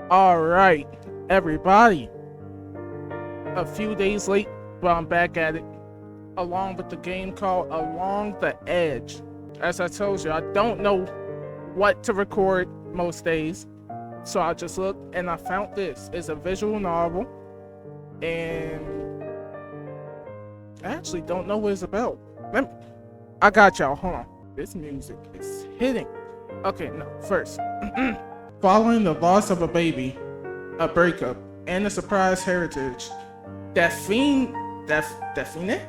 All right, everybody. A few days late, but I'm back at it, along with the game called Along the Edge. As I told you, I don't know what to record most days, so I just looked and I found this. It's a visual novel, and I actually don't know what it's about. I got y'all. Hold on. This music is hitting. Okay, no. First, following the loss of a baby, a breakup, and a surprise heritage, Daphene. Daphene?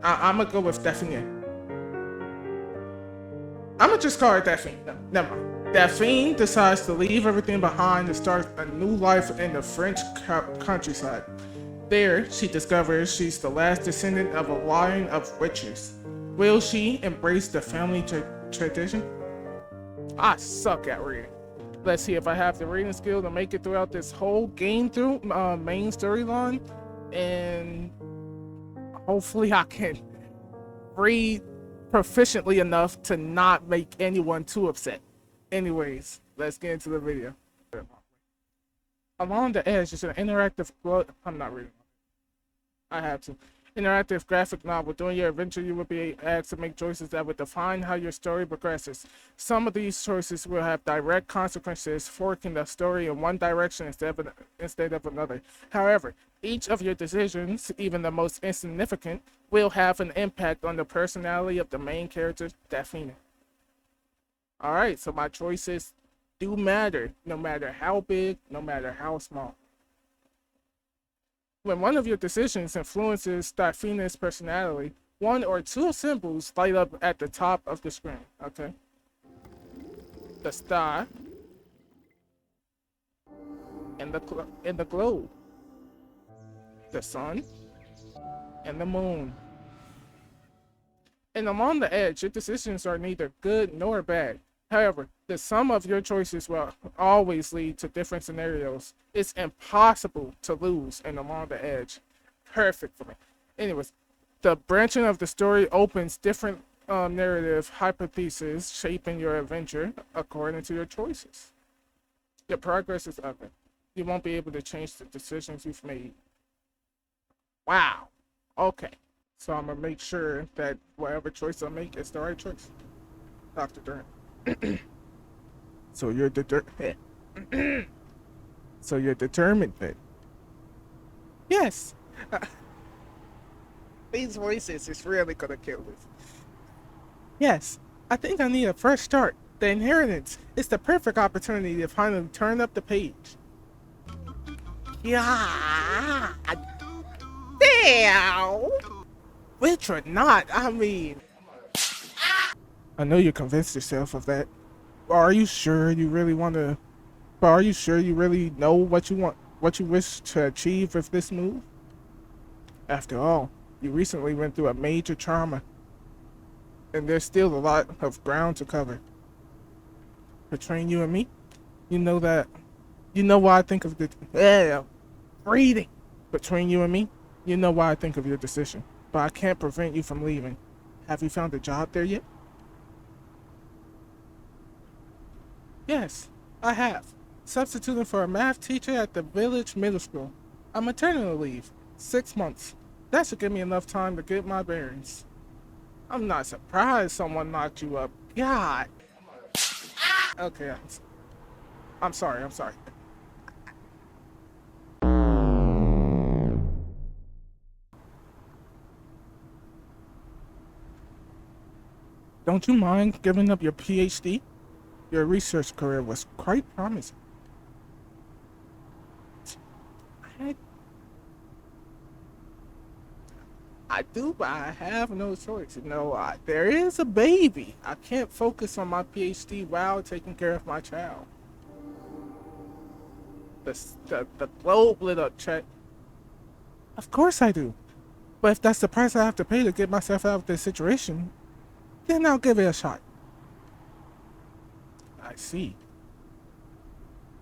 I'm gonna go with Daphene. I'm gonna just call her Daphene. No, never mind. Daphene decides to leave everything behind and start a new life in the French countryside. There, she discovers she's the last descendant of a line of witches. Will she embrace the family tradition? I suck at reading. Let's see if I have the reading skill to make it throughout this whole game through main storyline, and hopefully I can read proficiently enough to not make anyone too upset. Anyways, let's get into the video. Along the Edge is an interactive. I'm not reading. I have to. Interactive graphic novel. During your adventure, you will be asked to make choices that will define how your story progresses. Some of these choices will have direct consequences, forking the story in one direction instead of another. However, each of your decisions, even the most insignificant, will have an impact on the personality of the main character, Daphene. Alright, so my choices do matter, no matter how big, no matter how small. When one of your decisions influences Daphene's personality, one or two symbols light up at the top of the screen, okay? The star and the globe, the sun and the moon. And along the edge, your decisions are neither good nor bad. However, the sum of your choices will always lead to different scenarios. It's impossible to lose in Along the Edge. Perfect for me. Anyways, the branching of the story opens different narrative hypotheses shaping your adventure according to your choices. Your progress is up. You won't be able to change the decisions you've made. Wow. Okay. So I'm going to make sure that whatever choice I make is the right choice. Dr. Durant. So you're so you're determined then? Yes. These voices is really gonna kill this. Yes. I think I need a fresh start. The inheritance is the perfect opportunity to finally turn up the page. Yeah. Damn. Which or not, I mean. I know you convinced yourself of that. But are you sure you really want to? But are you sure you really know what you want, what you wish to achieve with this move? After all, you recently went through a major trauma, and there's still a lot of ground to cover. Between you and me, you know that. You know why I think of the reading. Between you and me, you know why I think of your decision. But I can't prevent you from leaving. Have you found a job there yet? Yes, I have. Substituting for a math teacher at the village middle school. I'm maternity leave. 6 months. That should give me enough time to get my bearings. I'm not surprised someone knocked you up. God. Okay, I'm sorry. Don't you mind giving up your PhD? Your research career was quite promising. I do, but I have no choice. There is a baby. I can't focus on my PhD while taking care of my child. The globe lit up, check. Of course I do. But if that's the price I have to pay to get myself out of this situation, then I'll give it a shot. I see.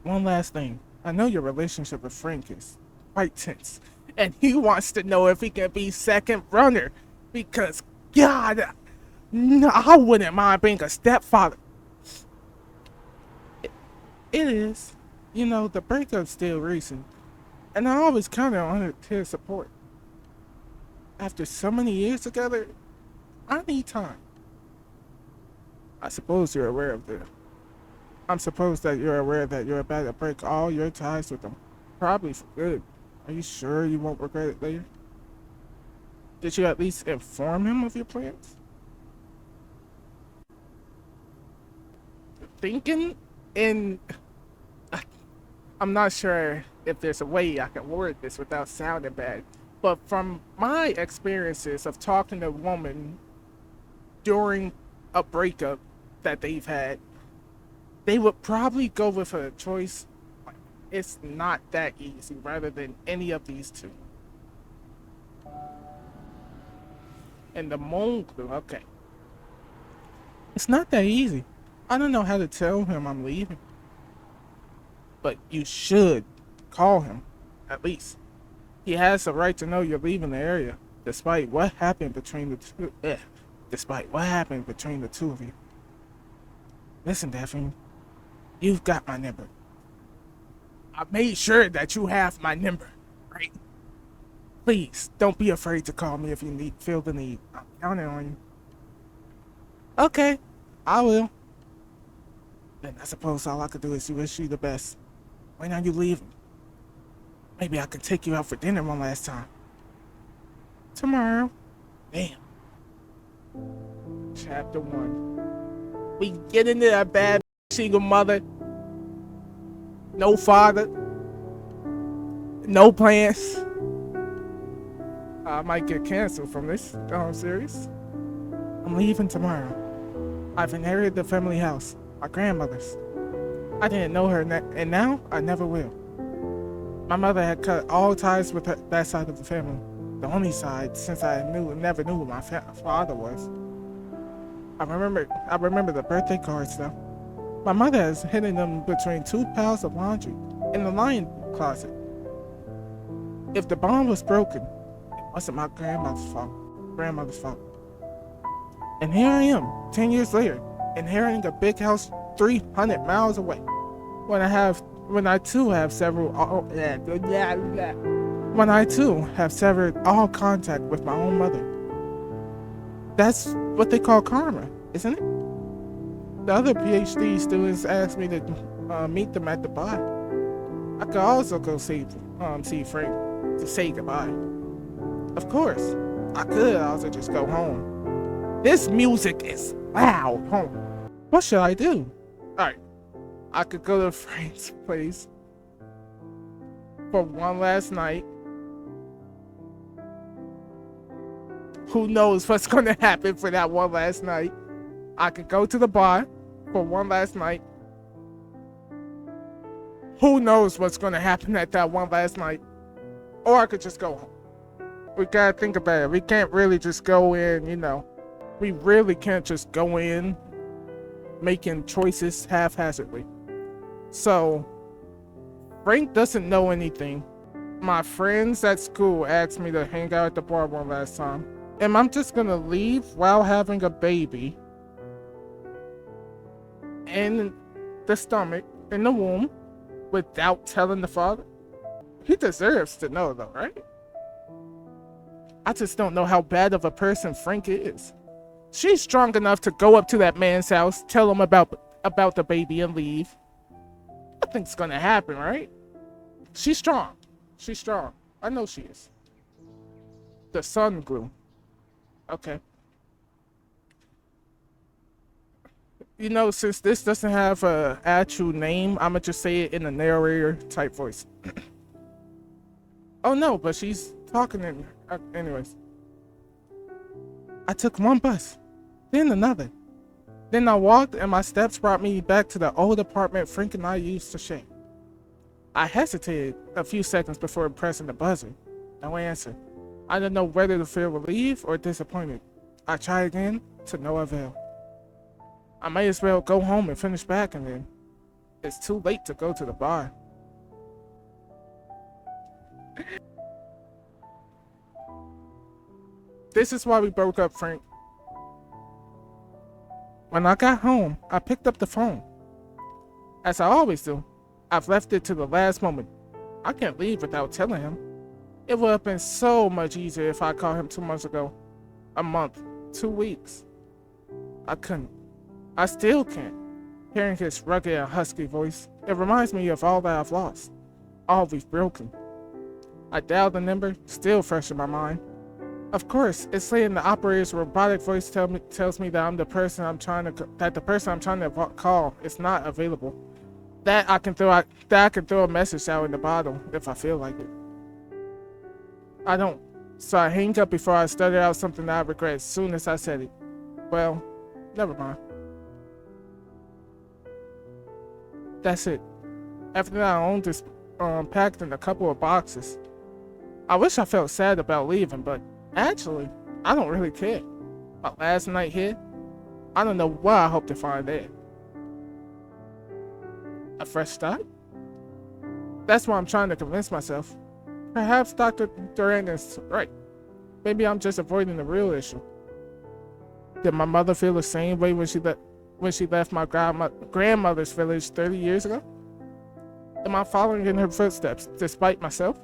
One last thing. I know your relationship with Frank is quite tense, and he wants to know if he can be second runner, because, God, no, I wouldn't mind being a stepfather. It is. The breakup's still recent, and I always counted on his support. After so many years together, I need time. I suppose you're aware of this. I'm supposed that you're aware that you're about to break all your ties with him. Probably for good. Are you sure you won't regret it later? Did you at least inform him of your plans? Thinking in. I'm not sure if there's a way I can word this without sounding bad, but from my experiences of talking to a woman during a breakup that they've had, they would probably go with a choice. It's not that easy rather than any of these two. And the moon clue, okay. It's not that easy. I don't know how to tell him I'm leaving. But you should call him, at least. He has the right to know you're leaving the area, despite what happened between the two. Despite what happened between the two of you. Listen, Daphne, you've got my number. I made sure that you have my number, right? Please, don't be afraid to call me if you feel the need. I'm counting on you. Okay, I will. Then I suppose all I could do is wish you the best. When are you leaving? Maybe I can take you out for dinner one last time. Tomorrow. Damn. Chapter 1. We get into that bad single mother. No father. No plans. I might get canceled from this series. I'm leaving tomorrow. I've inherited the family house, my grandmother's. I didn't know her, and now I never will. My mother had cut all ties with that side of the family, the only side since I never knew who my father was. I remember the birthday cards though. My mother has hidden them between 2 piles of laundry in the lion closet. If the bond was broken, it wasn't my grandmother's fault. And here I am, 10 years later, inheriting a big house 300 miles away. When I too have severed all contact with my own mother. That's what they call karma, isn't it? The other PhD students asked me to meet them at the bar. I could also go see Frank to say goodbye. Of course, I could also just go home. This music is loud, home. What should I do? Alright, I could go to Frank's place for one last night. Who knows what's going to happen for that one last night? I could go to the bar for one last night. Who knows what's going to happen at that one last night? Or I could just go home. We gotta think about it. We can't really just go in, We really can't just go in making choices haphazardly. So, Frank doesn't know anything. My friends at school asked me to hang out at the bar one last time. And I'm just gonna leave while having a baby in the stomach, in the womb, without telling the father? He deserves to know though, right? I just don't know how bad of a person Frank is. She's strong enough to go up to that man's house, tell him about the baby and leave. Nothing's gonna happen, right? She's strong. She's strong. I know she is. The sun grew. Okay. Since this doesn't have a actual name, I'ma just say it in a narrator type voice. Oh no, but she's talking in anyways. I took one bus, then another. Then I walked and my steps brought me back to the old apartment Frank and I used to share. I hesitated a few seconds before pressing the buzzer. No answer. I didn't know whether to feel relieved or disappointed. I tried again, to no avail. I might as well go home and finish packing then. It's too late to go to the bar. This is why we broke up, Frank. When I got home, I picked up the phone. As I always do, I've left it to the last moment. I can't leave without telling him. It would have been so much easier if I called him 2 months ago. A month. 2 weeks. I couldn't. I still can't. Hearing his rugged and husky voice, it reminds me of all that I've lost. All we've broken. I dialed the number, still fresh in my mind. Of course, it's saying the operator's robotic voice tells me that the person I'm trying to call is not available. That I can throw a message out in the bottle if I feel like it. I don't. So I hang up before I stuttered out something that I regret as soon as I said it. Well, never mind. That's it. After that, I owned this packed in a couple of boxes. I wish I felt sad about leaving, but actually, I don't really care. My last night here, I don't know what I hope to find there. A fresh start? That's what I'm trying to convince myself. Perhaps Dr. Duran is right. Maybe I'm just avoiding the real issue. Did my mother feel the same way when she left my grandmother's village 30 years ago? Am I following in her footsteps, despite myself?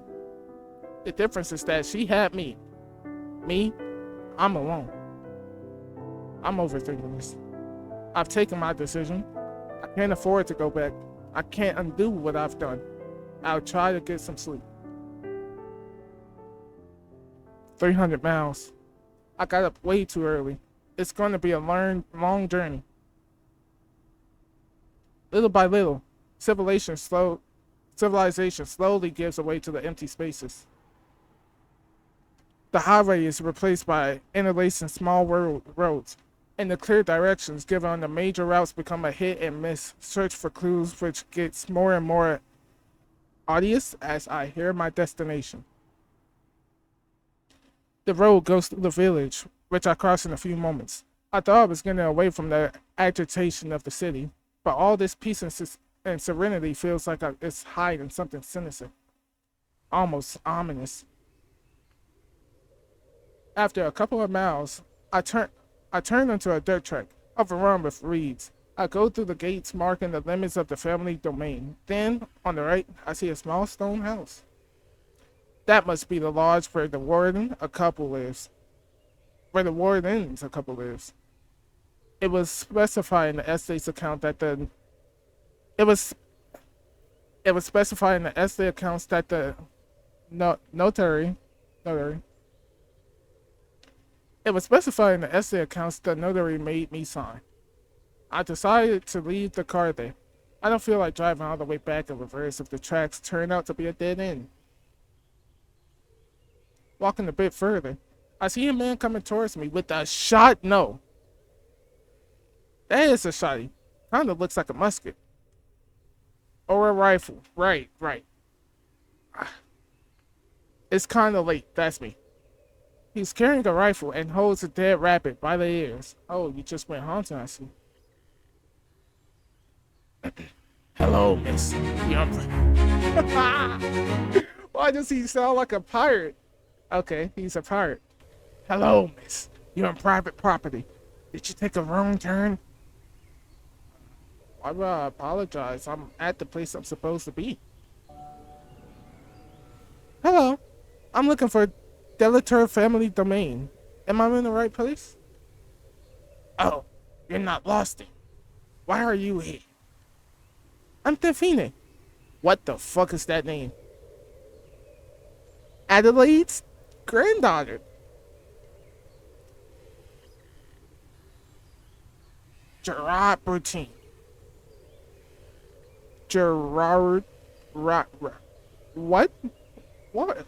The difference is that she had me. Me, I'm alone. I'm overthinking this. I've taken my decision. I can't afford to go back. I can't undo what I've done. I'll try to get some sleep. 300 miles. I got up way too early. It's going to be a long journey. Little by little, civilization slowly gives away to the empty spaces. The highway is replaced by interlacing small roads, and the clear directions given on the major routes become a hit and miss search for clues, which gets more and more arduous as I hear my destination. The road goes through the village, which I cross in a few moments. I thought I was getting away from the agitation of the city, but all this peace and serenity feels like it's hiding something sinister, almost ominous. After a couple of miles, I turn onto a dirt track, overrun with reeds. I go through the gates marking the limits of the family domain. Then, on the right, I see a small stone house. That must be the lodge where the wardens a couple lives. It was specified in the estate's account that the notary made me sign. I decided to leave the car there. I don't feel like driving all the way back in reverse if the tracks turn out to be a dead end. Walking a bit further, I see a man coming towards me with a shot. No. That is a shotty. Kinda looks like a musket. Or a rifle. Right. It's kinda late. That's me. He's carrying a rifle and holds a dead rabbit by the ears. Oh, you just went hunting, I see. Hello, miss. Why does he sound like a pirate? Okay, he's a pirate. Hello, miss. You're on private property. Did you take a wrong turn? Why would I apologize? I'm at the place I'm supposed to be. Hello. I'm looking for Delator Family Domain. Am I in the right place? Oh, you're not lost it. Why are you here? I'm Daphene. What the fuck is that name? Adelaide's granddaughter. Gerard Bertine. Gerard. What? What?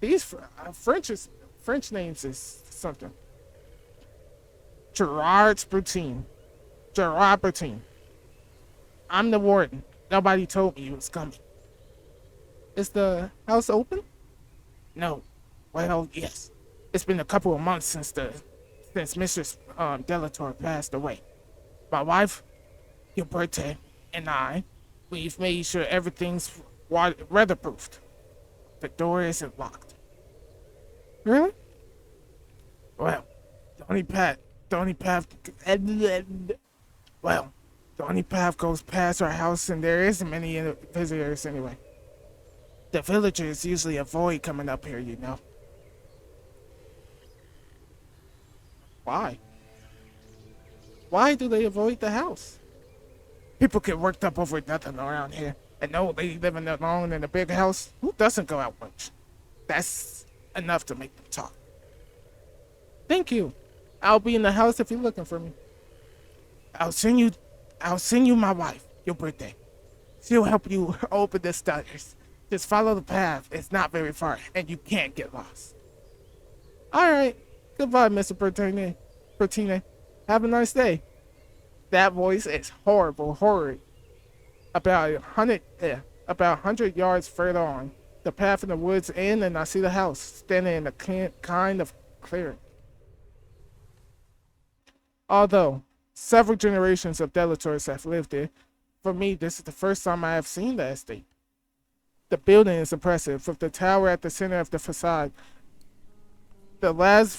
These French names is something. Gerard Bertine. I'm the warden. Nobody told me you was coming. Is the house open? No. Well, yes. It's been a couple of months since Mrs. Delator passed away. My wife, Gilberte, and we've made sure everything's weatherproofed. The door isn't locked. Really? Well, the only path The only path goes past our house, and there isn't many visitors anyway. The villagers usually avoid coming up here, you know. Why? Why do they avoid the house? People get worked up over nothing around here. An old lady living alone in a big house, who doesn't go out much? That's enough to make them talk. Thank you. I'll be in the house if you're looking for me. I'll send you my wife, your birthday. She'll help you open the stutters. Just follow the path. It's not very far, and you can't get lost. All right. Goodbye, Mr. Bertine. Have a nice day. That voice is horrid. About 100 yards further on, the path in the woods end, and I see the house standing in a kind of clearing. Although several generations of Delators have lived there, for me this is the first time I have seen the estate. The building is impressive, with the tower at the center of the facade. The last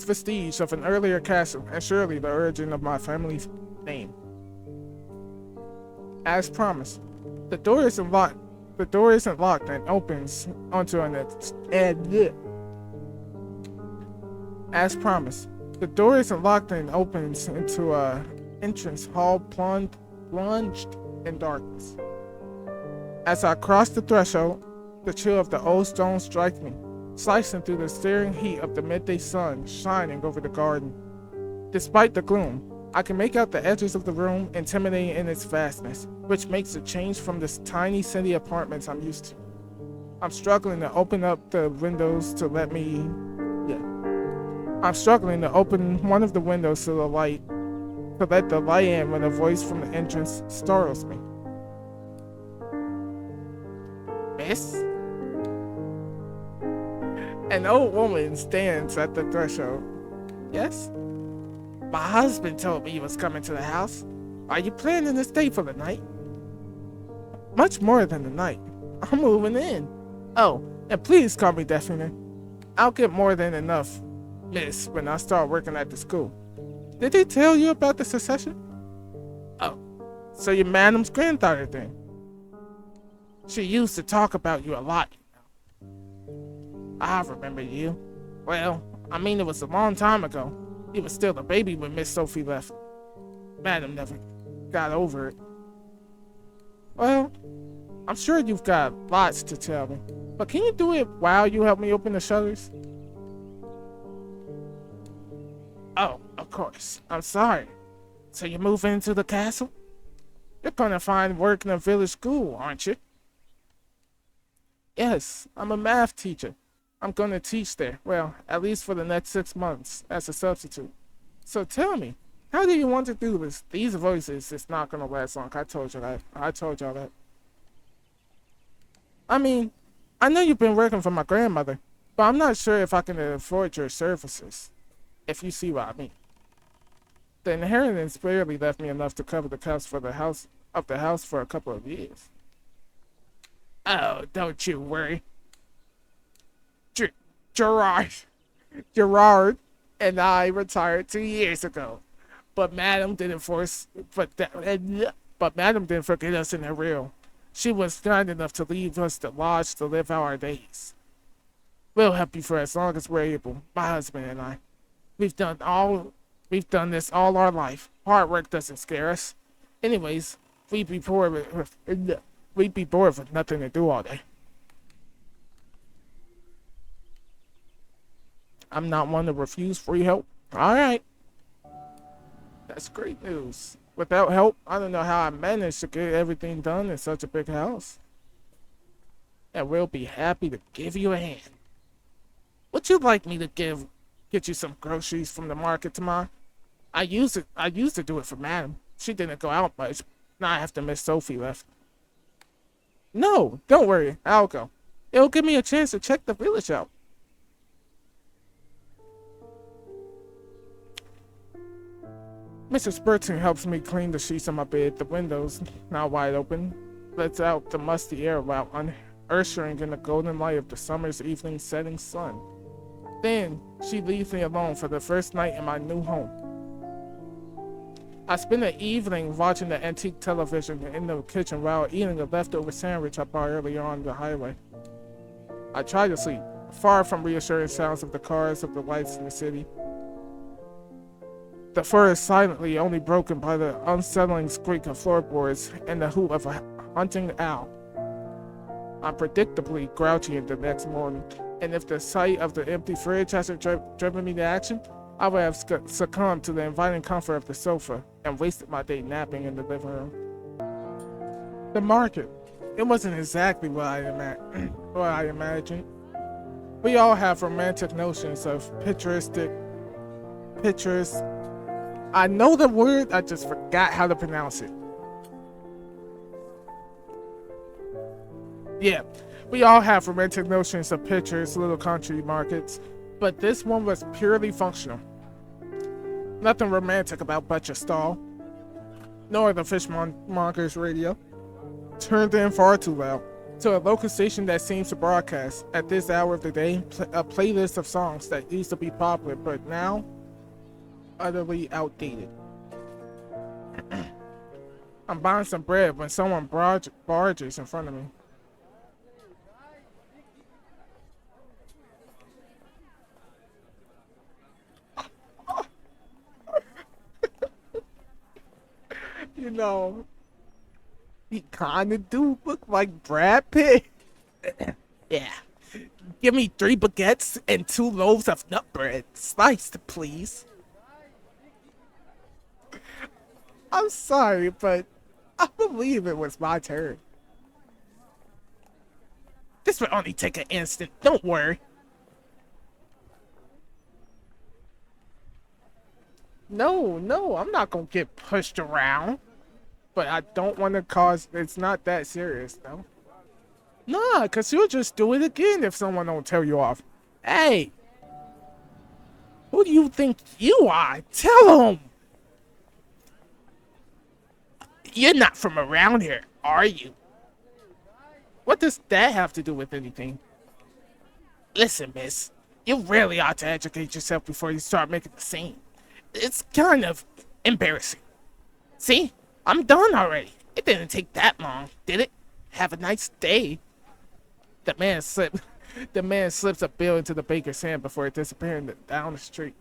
vestige of an earlier castle, and surely the origin of my family's name. As promised, the door isn't locked. The door isn't locked and opens onto an As promised, the door isn't locked and opens into a entrance hall plunged in darkness. As I cross the threshold, the chill of the old stone strikes me, slicing through the searing heat of the midday sun shining over the garden. Despite the gloom, I can make out the edges of the room, intimidating in its vastness, which makes a change from the tiny city apartments I'm used to. I'm struggling to open up the windows to let me... I'm struggling to open one of the windows to let the light in when a voice from the entrance startles me. Miss? An old woman stands at the threshold. Yes? My husband told me he was coming to the house. Are you planning to stay for the night? Much more than the night. I'm moving in. Oh, and please call me Daphene. I'll get more than enough, miss, when I start working at the school. Did they tell you about the succession? Oh, so you're Madam's granddaughter then? She used to talk about you a lot, you know. I remember you. Well, I mean it was a long time ago. You were still a baby when Miss Sophie left. Madam never got over it. Well, I'm sure you've got lots to tell me, but can you do it while you help me open the shutters? Oh, of course. I'm sorry. So you're moving into the castle? You're gonna find work in a village school, aren't you? Yes, I'm a math teacher. I'm gonna teach there, well, at least for the next 6 months, as a substitute. So tell me, how do you want to do this? These voices is not gonna last long. I told y'all that. I mean, I know you've been working for my grandmother, but I'm not sure if I can afford your services, if you see what I mean. The inheritance barely left me enough to cover the cost for the house for a couple of years. Oh, don't you worry. Gerard and I retired 2 years ago, but Madam didn't forget us in her will. She was kind enough to leave us the lodge to live out our days. We'll help you for as long as we're able, my husband and I. We've done this all our life. Hard work doesn't scare us. Anyways, we'd be bored with nothing to do all day. I'm not one to refuse free help. All right. That's great news. Without help, I don't know how I managed to get everything done in such a big house. And we'll be happy to give you a hand. Would you like me to get you some groceries from the market tomorrow? I used to do it for Madam. She didn't go out much. Now after Miss Sophie left. No, don't worry. I'll go. It'll give me a chance to check the village out. Mrs. Burton helps me clean the sheets on my bed. The windows, now wide open, lets out the musty air while ushering in the golden light of the summer's evening setting sun. Then she leaves me alone for the first night in my new home. I spend the evening watching the antique television in the kitchen while eating a leftover sandwich I bought earlier on the highway. I try to sleep, far from reassuring sounds of the cars, of the lights in the city. The fur is silently only broken by the unsettling squeak of floorboards and the hoot of a hunting owl. I'm predictably grouchy the next morning, and if the sight of the empty fridge hasn't driven me to action, I would have succumbed to the inviting comfort of the sofa and wasted my day napping in the living room. The market. It wasn't exactly what I imagined. We all have romantic notions of pictures. I know the word, I just forgot how to pronounce it. Yeah, we all have romantic notions of pictures, little country markets, but this one was purely functional. Nothing romantic about Butcher Stall, nor the fishmonger's radio. Turned in far too loud to a local station that seems to broadcast at this hour of the day a playlist of songs that used to be popular but now utterly outdated. I'm buying some bread when someone barges in front of me. You know, he kinda do look like Brad Pitt. Yeah. Give me 3 baguettes and 2 loaves of nut bread, sliced, please. I'm sorry, but I believe it was my turn. This will only take an instant, don't worry. No, I'm not gonna get pushed around. But I don't want to cause, it's not that serious, though. Nah, cause you'll just do it again if someone don't tell you off. Hey, who do you think you are? Tell them. You're not from around here, are you? What does that have to do with anything? Listen, miss, you really ought to educate yourself before you start making the scene. It's kind of embarrassing. See? I'm done already. It didn't take that long, did it? Have a nice day. The man slips a bill into the baker's hand before disappearing down the street.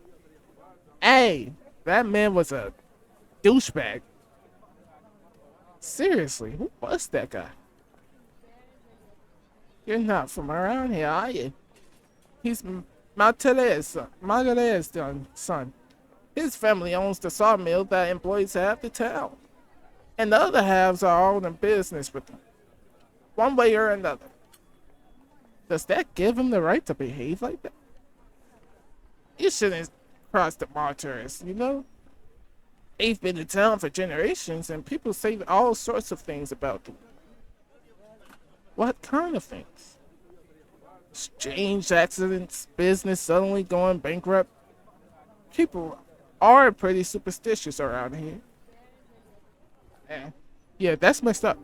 Hey, that man was a douchebag. Seriously, who was that guy? You're not from around here, are you? He's Margaret's son. His family owns the sawmill that employs half the town. And the other halves are all in business with them, one way or another. Does that give him the right to behave like that? You shouldn't cross the martyrs, you know? They've been in town for generations, and people say all sorts of things about them. What kind of things? Strange accidents, business suddenly going bankrupt. People are pretty superstitious around here. Yeah, that's messed up.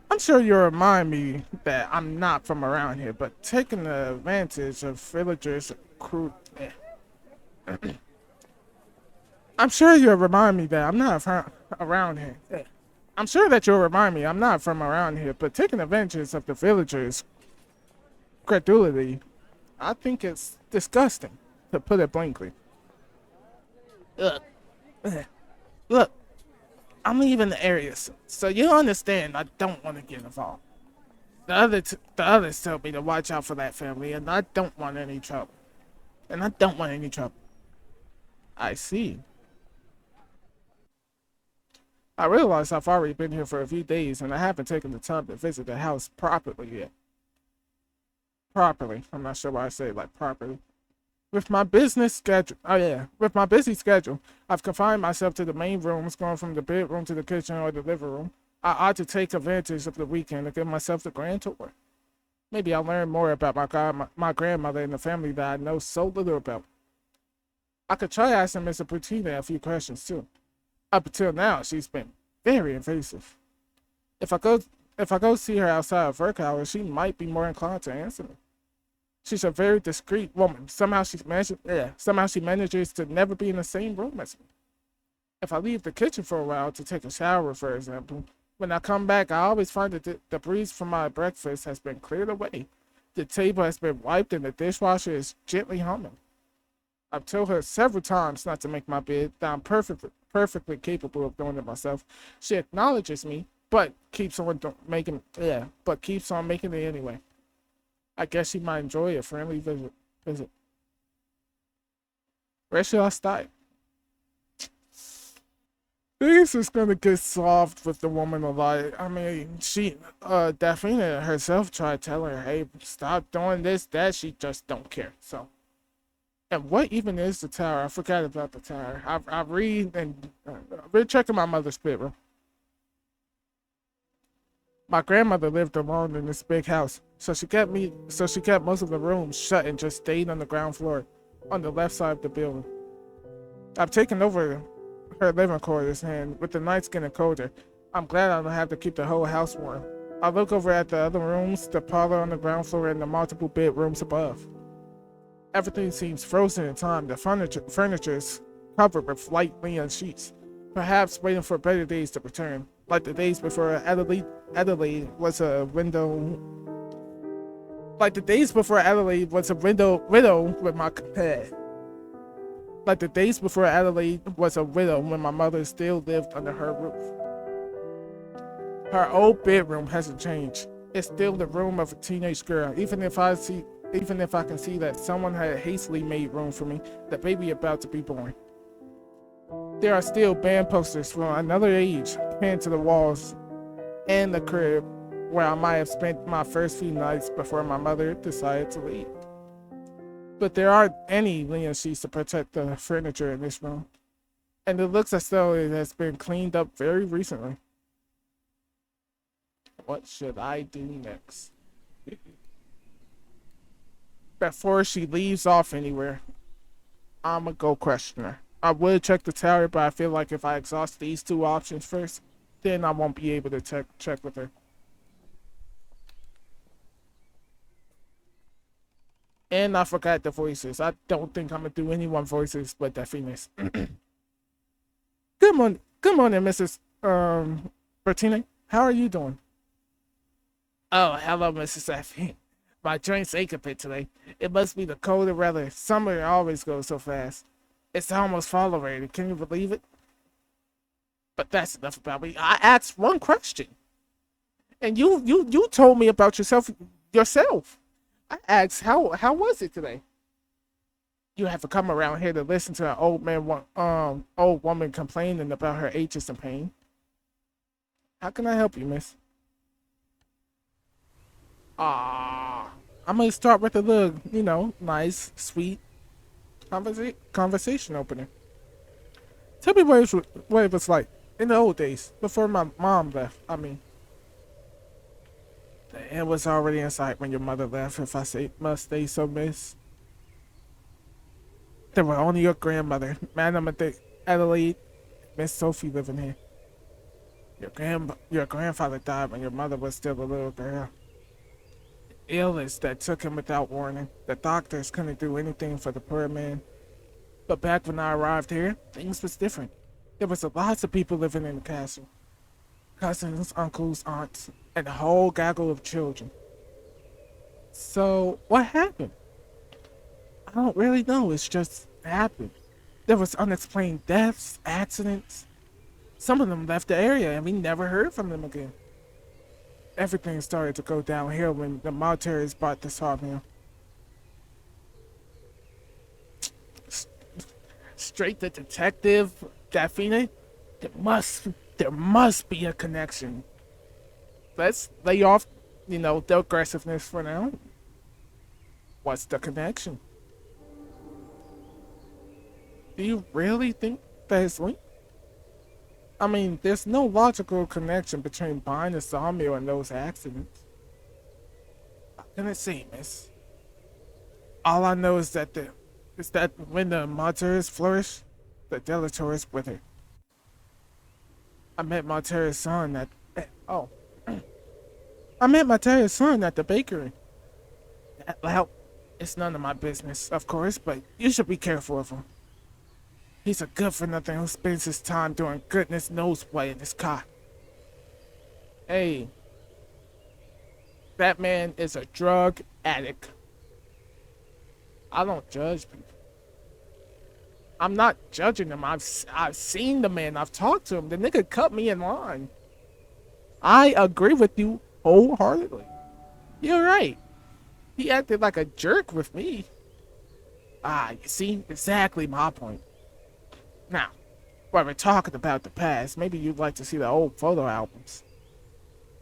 I'm sure you'll remind me that I'm not from around here, but taking the advantage of villagers' crude. I'm sure you'll remind me that I'm not from around here. I'm sure that you'll remind me I'm not from around here, but taking advantage of the villagers' credulity, I think it's disgusting, to put it blankly. Look, look. I'm leaving the area, so you understand I don't want to get involved. The others tell me to watch out for that family, and I don't want any trouble. I see. I realize I've already been here for a few days, and I haven't taken the time to visit the house properly yet. Properly. I'm not sure why I say it like properly. With my busy schedule, I've confined myself to the main rooms, going from the bedroom to the kitchen or the living room. I ought to take advantage of the weekend to give myself the grand tour. Maybe I'll learn more about my grandmother and the family that I know so little about. I could try asking Mr. Putina a few questions too. Up until now, she's been very invasive. If I go see her outside of work hours, she might be more inclined to answer me. She's a very discreet woman. Somehow she manages to never be in the same room as me. If I leave the kitchen for a while to take a shower, for example, when I come back, I always find that the breeze from my breakfast has been cleared away. The table has been wiped and the dishwasher is gently humming. I've told her several times not to make my bed, that I'm perfectly capable of doing it myself. She acknowledges me, but keeps on making it anyway. I guess she might enjoy a friendly visit. Where should I start? Things is gonna get soft with the woman a lot. I mean, Daphne herself tried telling her, "Hey, stop doing this, that." She just don't care. So, and what even is the tower? I forgot about the tower. I read and we're checking my mother's bedroom. My grandmother lived alone in this big house, so she kept most of the rooms shut and just stayed on the ground floor, on the left side of the building. I've taken over her living quarters, and with the nights getting colder, I'm glad I don't have to keep the whole house warm. I look over at the other rooms, the parlor on the ground floor, and the multiple bedrooms above. Everything seems frozen in time. The furniture is covered with light linen sheets, perhaps waiting for better days to return, like the days before Adelaide was a window. Like the days before Adelaide was a widow with my head. Like the days before Adelaide was a widow when my mother still lived under her roof. Her old bedroom hasn't changed. It's still the room of a teenage girl, even if I can see that someone had hastily made room for me, the baby about to be born. There are still band posters from another age pinned to the walls and the crib where I might have spent my first few nights before my mother decided to leave. But there aren't any linen sheets to protect the furniture in this room, and it looks as though it has been cleaned up very recently. What should I do next? Before she leaves off anywhere, I'ma go question her. I would check the tower, but I feel like if I exhaust these two options first, then I won't be able to check with her. And I forgot the voices. I don't think I'm gonna do anyone voices but Daphne's. Good morning, Mrs. Bertine. How are you doing? Oh, hello, Mrs. Daphne. My joints ache a bit today. It must be the colder weather. Summer always goes so fast. It's almost fall already. Can you believe it? But that's enough about me. I asked one question, and you told me about yourself. I asked how was it today? You have to come around here to listen to an old woman complaining about her aches and pain. How can I help you, miss? I'm gonna start with a little, nice, sweet conversation opener. Tell me what it was like in the old days before my mom left. I mean, the end was already in sight when your mother left. If I must say so, miss. There were only your grandmother, Madam Adelaide, Miss Sophie living here. Your grandfather died when your mother was still a little girl. Illness that took him without warning. The doctors couldn't do anything for the poor man. But back when I arrived here, things was different. There was lots of people living in the castle. Cousins, uncles, aunts, and a whole gaggle of children. So, what happened? I don't really know, it's just happened. There was unexplained deaths, accidents. Some of them left the area and we never heard from them again. Everything started to go downhill when the militaries bought the sawmill. Straight to Detective Daphene? There must be a connection. Let's lay off, the aggressiveness for now. What's the connection? Do you really think that it's linked? I mean, there's no logical connection between buying a sawmill and those accidents. How can I say, miss? All I know is that when the martyrs flourish, the delators wither. I met Martyrs' son at I met Martyrs' son at the bakery. That loud It's none of my business, of course, but you should be careful of him. He's a good for nothing who spends his time doing goodness knows what in his car. Hey, that man is a drug addict. I don't judge people. I'm not judging him. I've seen the man. I've talked to him. The nigga cut me in line. I agree with you wholeheartedly. You're right. He acted like a jerk with me. You see, exactly my point. Now, while we're talking about the past, maybe you'd like to see the old photo albums.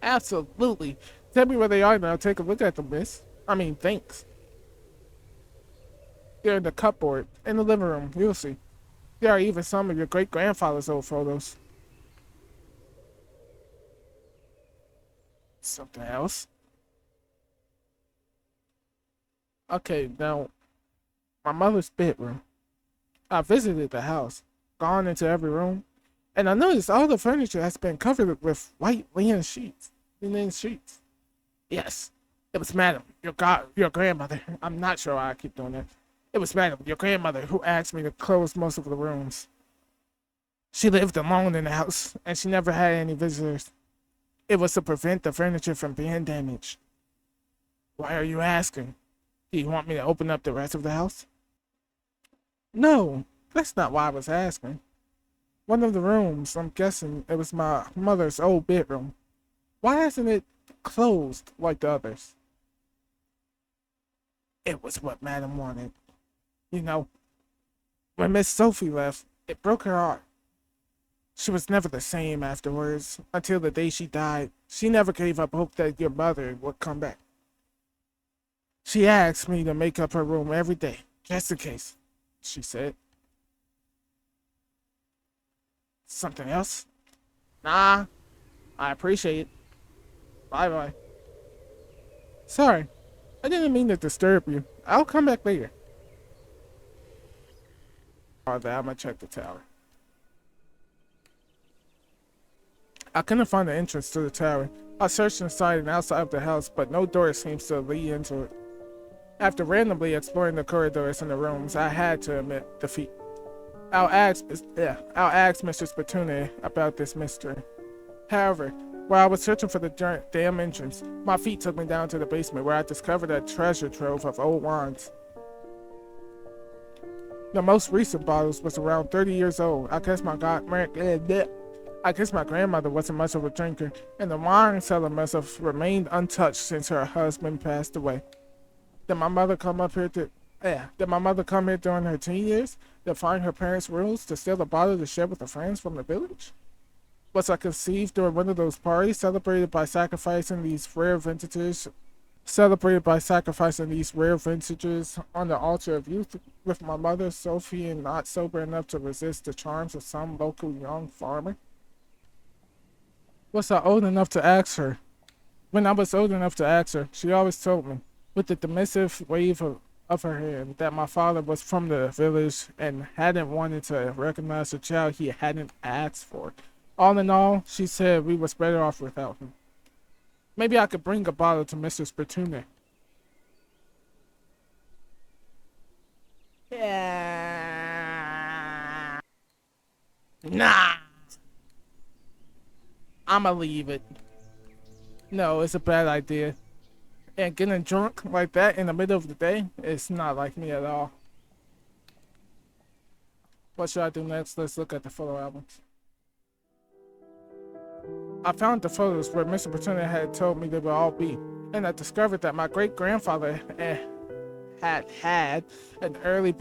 Absolutely. Tell me where they are and I'll take a look at them, miss. Thanks. They're in the cupboard, in the living room, you'll see. There are even some of your great-grandfather's old photos. Something else? Okay, now, my mother's bedroom. I visited the house, gone into every room, and I noticed all the furniture has been covered with white linen sheets. Linen sheets. Yes, it was Madam, your grandmother. I'm not sure why I keep doing that. It was Madam, your grandmother, who asked me to close most of the rooms. She lived alone in the house, and she never had any visitors. It was to prevent the furniture from being damaged. Why are you asking? Do you want me to open up the rest of the house? No, that's not why I was asking. One of the rooms, I'm guessing it was my mother's old bedroom. Why hasn't it closed like the others? It was what Madam wanted. You know, when Miss Sophie left, it broke her heart. She was never the same afterwards, until the day she died. She never gave up hope that your mother would come back. She asked me to make up her room every day, just in case, she said. Something else? Nah, I appreciate it. Bye-bye. Sorry, I didn't mean to disturb you. I'll come back later. I'm gonna check the tower. I couldn't find the entrance to the tower. I searched inside and outside of the house, but no door seems to lead into it. After randomly exploring the corridors and the rooms, I had to admit defeat. I'll ask Mr. Spatune about this mystery. However, while I was searching for the damn entrance, my feet took me down to the basement where I discovered a treasure trove of old wines. The most recent bottles was around 30 years old. I guess my grandmother wasn't much of a drinker, and the wine cellar must have remained untouched since her husband passed away. Did my mother come here during her teen years, defying her parents' rules to steal a bottle to share with her friends from the village? Was I conceived during one of those parties celebrated by sacrificing these rare vintages on the altar of youth, with my mother, Sophie, not sober enough to resist the charms of some local young farmer? Was I old enough to ask her? When I was old enough to ask her, she always told me, with a dismissive wave of her hand, that my father was from the village and hadn't wanted to recognize the child he hadn't asked for. All in all, she said we was better off without him. Maybe I could bring a bottle to Mr. Spatune. Yeah. Nah. I'ma leave it. No, it's a bad idea. And getting drunk like that in the middle of the day is not like me at all. What should I do next? Let's look at the photo albums. I found the photos where Mr. Pretender had told me they would all be, and I discovered that my great-grandfather had an early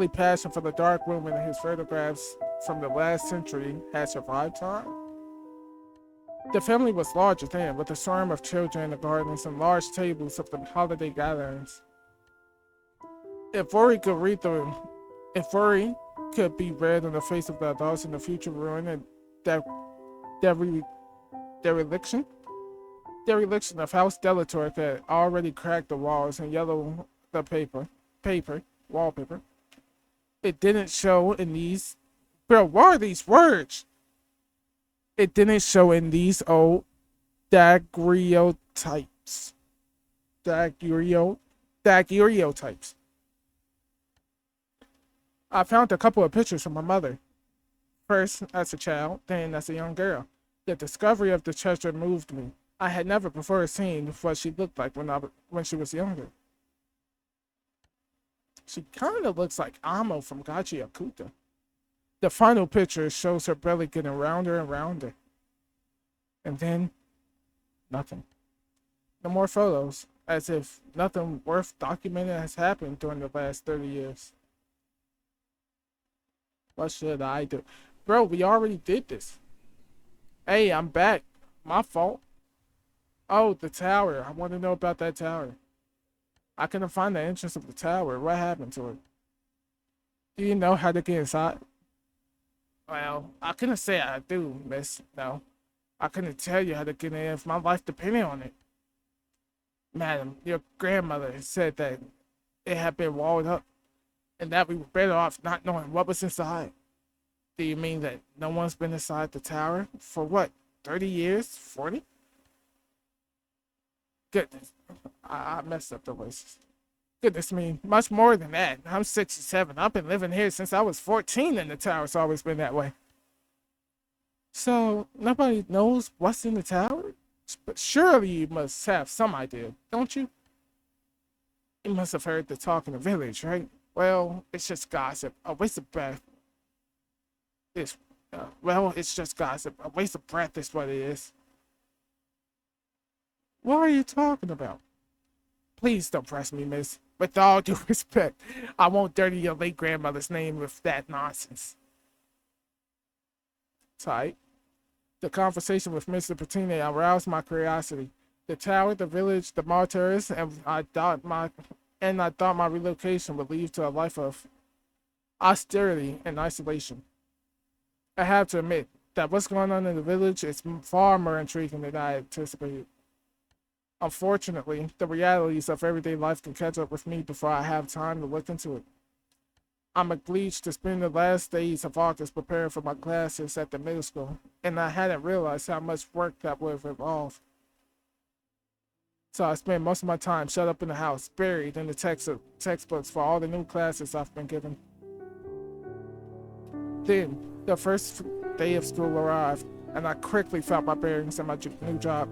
passion for the dark room, and his photographs from the last century had survived time. The family was larger then, with a swarm of children in the gardens and large tables of the holiday gatherings. If worry could be read on the face of the adults in the future, ruin and dereliction of House Delator had already cracked the walls and yellow the wallpaper. It didn't show in these. Bro, what are these words? It didn't show in these old daguerreotypes. daguerreotypes. I found a couple of pictures from my mother, first as a child, then as a young girl. The discovery of the treasure moved me. I had never before seen what she looked like when she was younger. She kind of looks like Amo from Gachi Akuta. The final picture shows her belly getting rounder and rounder. And then, nothing. No more photos, as if nothing worth documenting has happened during the last 30 years. What should I do? Bro, we already did this. Hey, I'm back. My fault. Oh, the tower. I want to know about that tower. I couldn't find the entrance of the tower. What happened to it? Do you know how to get inside? Well, I couldn't say I do, miss. No. I couldn't tell you how to get in if my life depended on it. Madam, your grandmother said that it had been walled up and that we were better off not knowing what was inside. Do you mean that no one's been inside the tower for what, 30 years? 40? Goodness, I messed up the voices. Goodness me, much more than that. I'm 67. I've been living here since I was 14 and the tower's always been that way. So, nobody knows what's in the tower? But surely you must have some idea, don't you? You must have heard the talk in the village, right? Well, it's just gossip. A waste of breath. It's just gossip. A waste of breath is what it is. What are you talking about? Please don't press me, miss. With all due respect, I won't dirty your late grandmother's name with that nonsense. Tight. The conversation with Mr. Patine aroused my curiosity. The tower, the village, the martyrs, and I thought my relocation would lead to a life of austerity and isolation. I have to admit that what's going on in the village is far more intriguing than I anticipated. Unfortunately, the realities of everyday life can catch up with me before I have time to look into it. I'm obliged to spend the last days of August preparing for my classes at the middle school, and I hadn't realized how much work that would have involved. So I spent most of my time shut up in the house, buried in the textbooks for all the new classes I've been given. Then, the first day of school arrived, and I quickly found my bearings in my new job.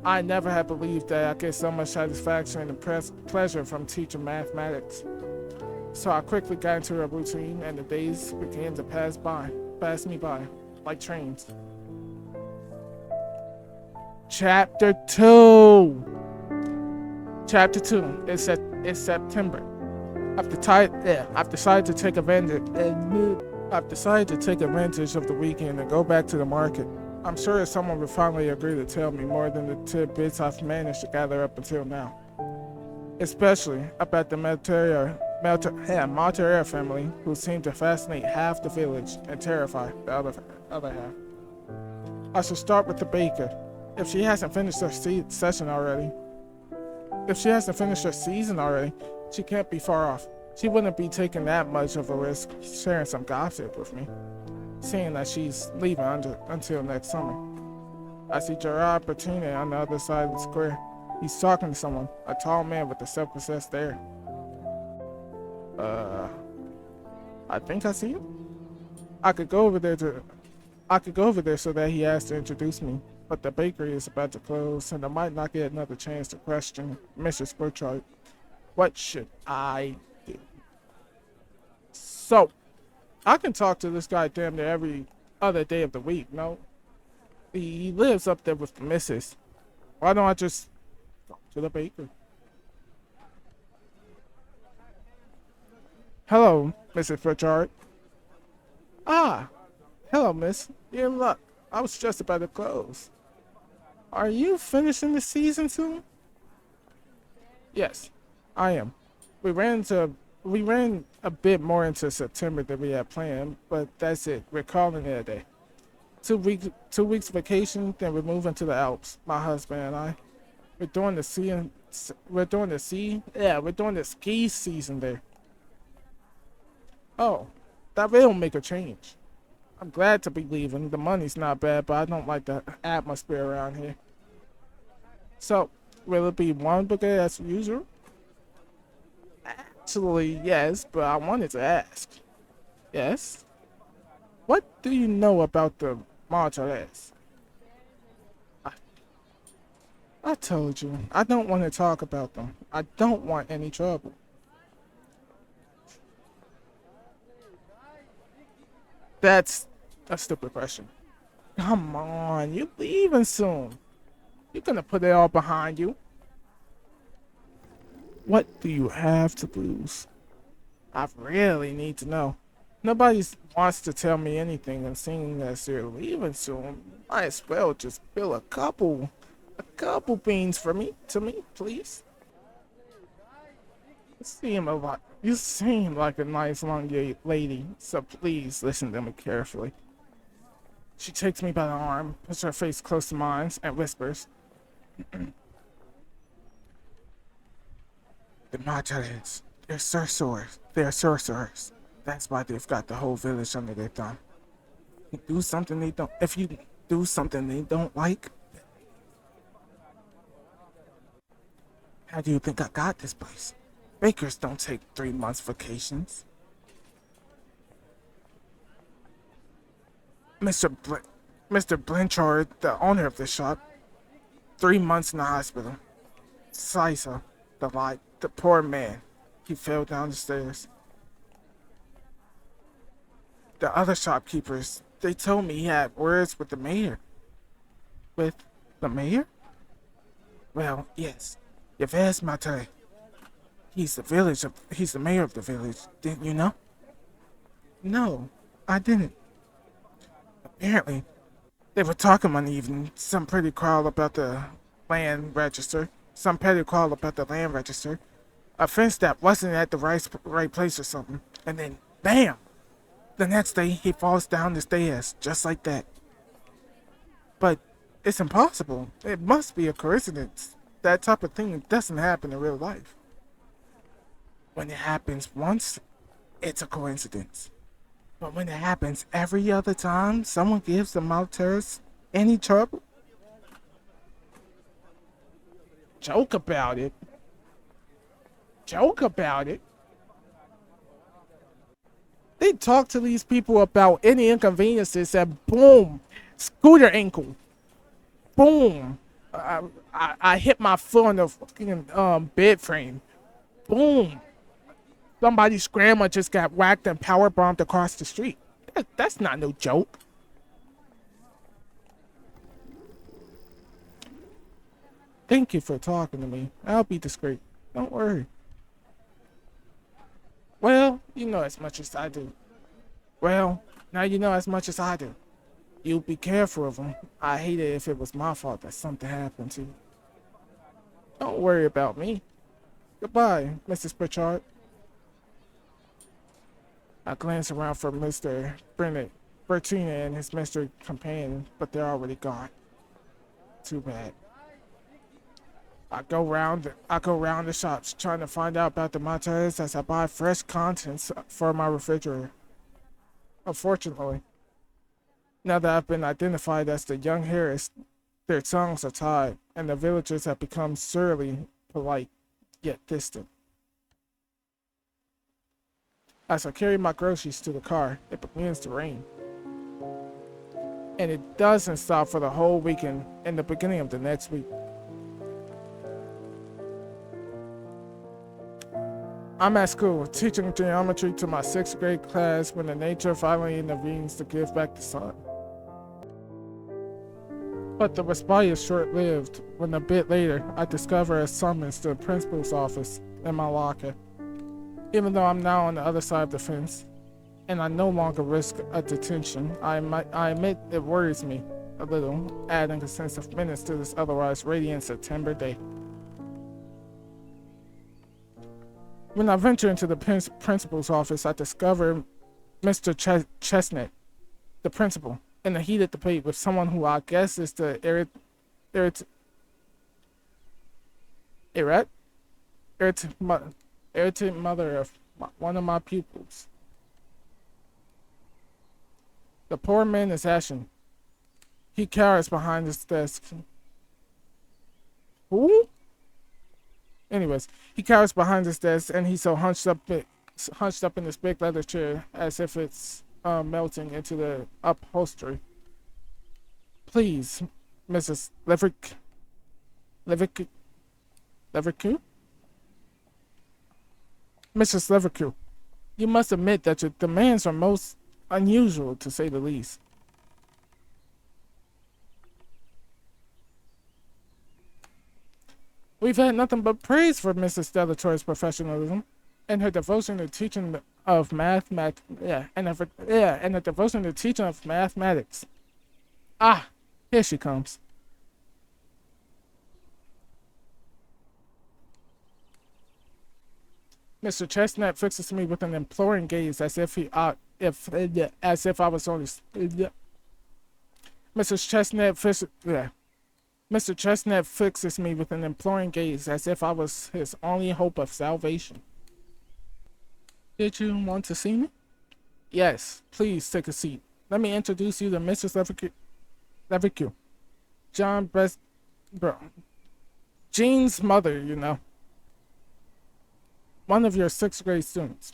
I never had believed that I get so much satisfaction and pleasure from teaching mathematics. So I quickly got into a routine, and the days began to pass me by, like trains. Chapter 2. Chapter 2. It's September. I've decided to take advantage of the weekend and go back to the market. I'm sure someone will finally agree to tell me more than the tidbits I've managed to gather up until now. Especially about the Maltera family, who seem to fascinate half the village and terrify the other half. I should start with the baker. If she hasn't finished her season already, she can't be far off. She wouldn't be taking that much of a risk sharing some gossip with me, seeing that she's leaving until next summer. I see Gerard Bertini on the other side of the square. He's talking to someone, a tall man with a self-possessed air. I think I see him. I could go over there so that he has to introduce me, but the bakery is about to close, and I might not get another chance to question Mrs. Burchard. What should I do? So, I can talk to this guy damn near every other day of the week, no? He lives up there with the missus. Why don't I just go to the bakery? Hello, Mrs. Burchard. Ah, hello, miss. You're in luck. I was just about to close. Are you finishing the season soon? Yes, I am. We ran a bit more into September than we had planned, but that's it. We're calling it a day. 2 weeks vacation, then we're moving to the Alps. My husband and I. We're doing the ski season there. Oh, that will make a change. I'm glad to be leaving. The money's not bad, but I don't like the atmosphere around here. So, Will it be one bouquet as usual? Actually, yes, but I wanted to ask. Yes? What do you know about the Martinez? I, I told you, I don't want to talk about them. I don't want any trouble. That's a stupid question. Come on, you leaving soon. You're gonna put it all behind you. What do you have to lose? I really need to know. Nobody wants to tell me anything, and seeing as you're leaving soon, might as well just spill a couple beans for me, to me, please. You seem like a nice long lady, so please listen to me carefully. She takes me by the arm, puts her face close to mine, and whispers, "The Machares, they're sorcerers. They're sorcerers. That's why they've got the whole village under their thumb. Do something they don't. If you do something they don't like, how do you think I got this place? Bakers don't take 3 months vacations. Mr. Blanchard, the owner of the shop, 3 months in the hospital. Sisa, the poor man, he fell down the stairs. The other shopkeepers, they told me he had words with the mayor. With the mayor? Well, yes. Yves Mate. He's the mayor of the village. Didn't you know? No, I didn't. Apparently, they were talking one evening, some petty quarrel about the land register. A fence that wasn't at the right place or something. And then, bam! The next day, he falls down the stairs, just like that. But it's impossible. It must be a coincidence. That type of thing doesn't happen in real life. When it happens once, it's a coincidence. But when it happens every other time someone gives the Maltese any trouble, joke about it. Joke about it. They talk to these people about any inconveniences and boom, scooter ankle. Boom. I hit my foot on the fucking bed frame. Boom. Somebody's grandma just got whacked and power bombed across the street. That's not no joke. Thank you for talking to me. I'll be discreet. Don't worry. Well, you know as much as I do. Well, now you know as much as I do. You be careful of them. I hate it if it was my fault that something happened to you. Don't worry about me. Goodbye, Mrs. Pritchard. I glance around for Mr. Bertina and his mystery companion, but they're already gone. Too bad. I go round the shops trying to find out about the Montes as I buy fresh contents for my refrigerator. Unfortunately, now that I've been identified as the young Harris, their tongues are tied, and the villagers have become surly, polite, yet distant. As I carry my groceries to the car, it begins to rain. And it doesn't stop for the whole weekend and the beginning of the next week. I'm at school, teaching geometry to my 6th grade class when the nature finally intervenes to give back the sun. But the respite is short-lived when a bit later I discover a summons to the principal's office in my locker. Even though I'm now on the other side of the fence, and I no longer risk a detention, I admit it worries me a little, adding a sense of menace to this otherwise radiant September day. When I venture into the principal's office, I discover Mr. Chestnut, the principal, in a heated debate with someone who I guess is the irritant mother of one of my pupils. The poor man is ashen. He cowers behind his desk. Who? Anyways, he cowers behind his desk and he's so hunched up in this big leather chair as if it's melting into the upholstery. Please, Mrs. Leverku, Leverku? Mrs. Leverku, you must admit that your demands are most unusual, to say the least. We've had nothing but praise for Mrs. Delatore's professionalism and her devotion to teaching of and her devotion to teaching of mathematics. Ah, here she comes. Mr. Chestnut fixes me with an imploring gaze as if as if I was only. Mrs. Chestnut fish, Mr. Chestnut fixes me with an imploring gaze as if I was his only hope of salvation. Did you want to see me? Yes, please take a seat. Let me introduce you to Mrs. Leverku. John Best. Bro. Jean's mother, you know. One of your sixth grade students.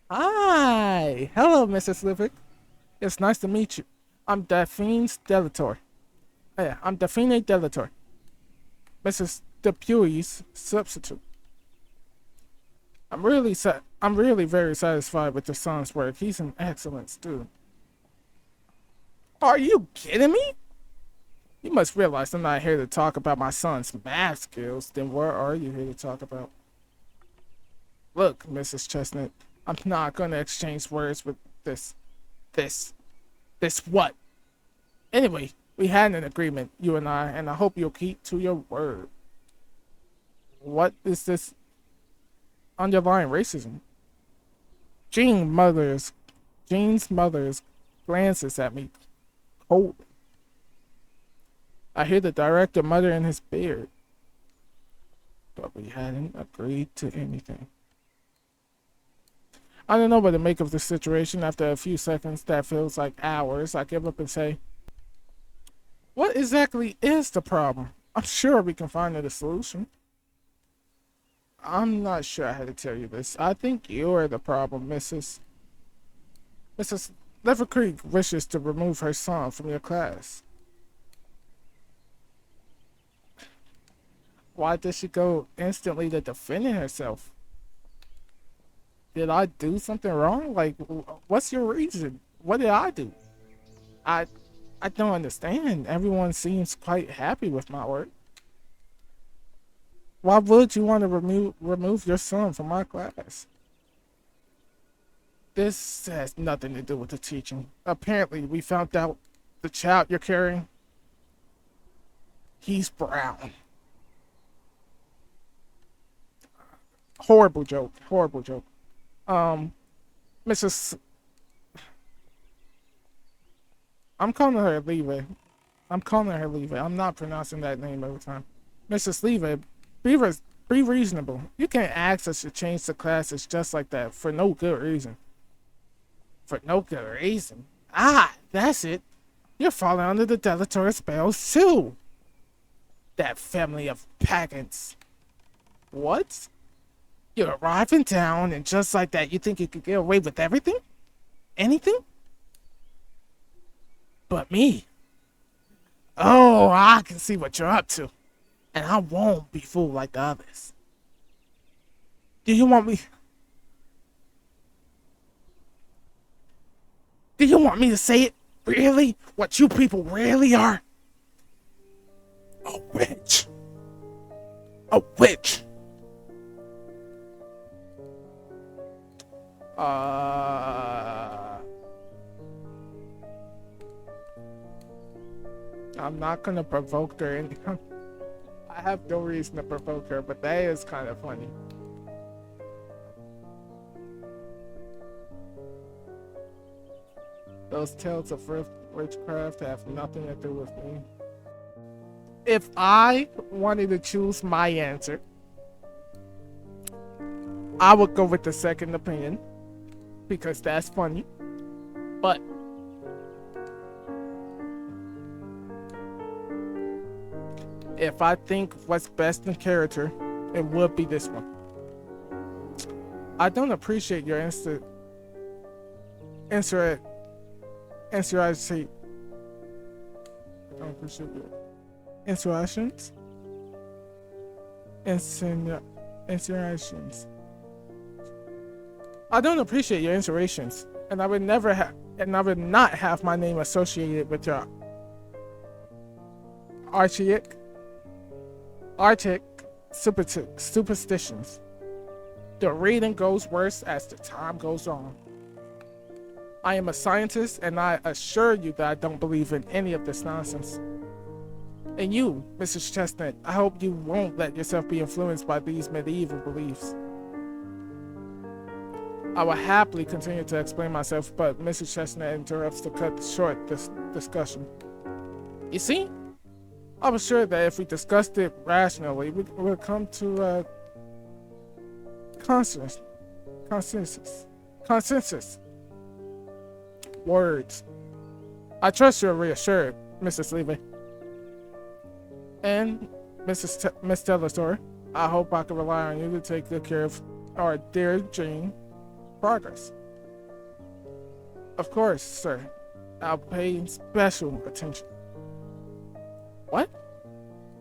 Hi! Hello, Mrs. Leverku. It's nice to meet you. I'm Daphne Delator. I'm Daphene Delator. Mrs. Dupuy's substitute. I'm really very satisfied with your son's work. He's an excellent student. Are you kidding me? You must realize I'm not here to talk about my son's math skills. Then what are you here to talk about? Look, Mrs. Chestnut, I'm not going to exchange words with this what? Anyway, we had an agreement, you and I hope you'll keep to your word. What is this underlying racism? Jean's mother's glances at me coldly. I hear the director mutter in his beard. But we hadn't agreed to anything. I don't know what to make of the situation. After a few seconds that feels like hours, I give up and say, what exactly is the problem? I'm sure we can find a solution. I'm not sure how to tell you this. I think you're the problem, Mrs. Levercreek wishes to remove her son from your class. Why did she go instantly to defending herself? Did I do something wrong? Like, what's your reason? What did I do? I don't understand. Everyone seems quite happy with my work. Why would you want to remove your son from my class? This has nothing to do with the teaching. Apparently, we found out the child you're carrying, he's brown. Horrible joke. Horrible joke. Mrs. I'm calling her Leva. I'm not pronouncing that name every time. Mrs. Leva, be reasonable. You can't ask us to change the classes just like that for no good reason. For no good reason? Ah, that's it. You're falling under the Delator spell too. That family of pagans. What? You arrive in town and just like that you think you could get away with everything? Anything? But me. Oh, I can see what you're up to. And I won't be fooled like the others. Do you want me to say it? Really? What you people really are? A witch. A witch. I'm not gonna provoke her anything. I have no reason to provoke her, but that is kind of funny. Those tales of witchcraft have nothing to do with me. If I wanted to choose my answer, I would go with the second opinion, because that's funny. But If I think what's best in character, it would be this one. I don't appreciate your instant answer. I say. I don't appreciate your insinuations. Insinuations. I don't appreciate your insinuations, and I would never have, and I would not have my name associated with your archaic superstitions. The reading goes worse as the time goes on. I am a scientist, and I assure you that I don't believe in any of this nonsense. And you, Mrs. Chestnut, I hope you won't let yourself be influenced by these medieval beliefs. I will happily continue to explain myself, but Mrs. Chestnut interrupts to cut short this discussion. You see, I was sure that if we discussed it rationally, we would come to a consensus. Words. I trust you're reassured, Mrs. Levy. And Miss Delator, I hope I can rely on you to take good care of our dear Jane progress. Of course, sir. I'll pay special attention. What?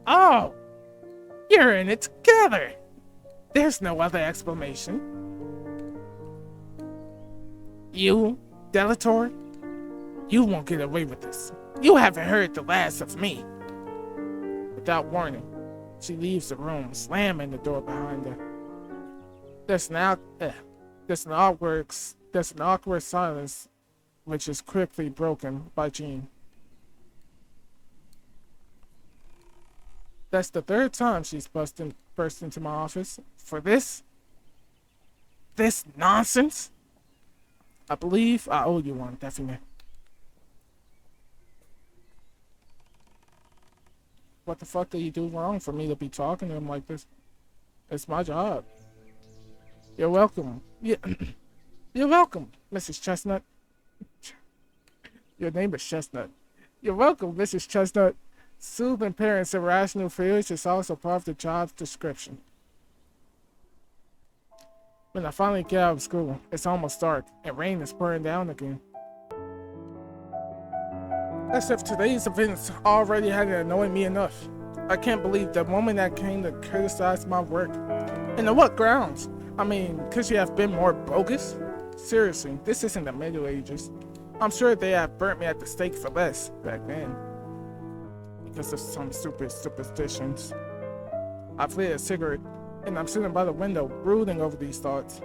Oh! You're in it together! There's no other explanation. You, Delator, you won't get away with this. You haven't heard the last of me. Without warning, she leaves the room, slamming the door behind her. There's an awkward silence, which is quickly broken by Jean. That's the third time she's burst into my office for this nonsense. I believe I owe you one, Daphene. What the fuck did you do wrong for me to be talking to him like this? It's my job. You're welcome. You're welcome, Mrs. Chestnut. Your name is Chestnut. You're welcome, Mrs. Chestnut. Soothing parents' irrational fears is also part of the job description. When I finally get out of school, it's almost dark, and rain is pouring down again. As if today's events already hadn't annoyed me enough. I can't believe the woman that came to criticize my work. And on what grounds? I mean, could she have been more bogus? Seriously, this isn't the Middle Ages. I'm sure they have burnt me at the stake for less back then. Because of some stupid superstitions. I've lit a cigarette, and I'm sitting by the window, brooding over these thoughts.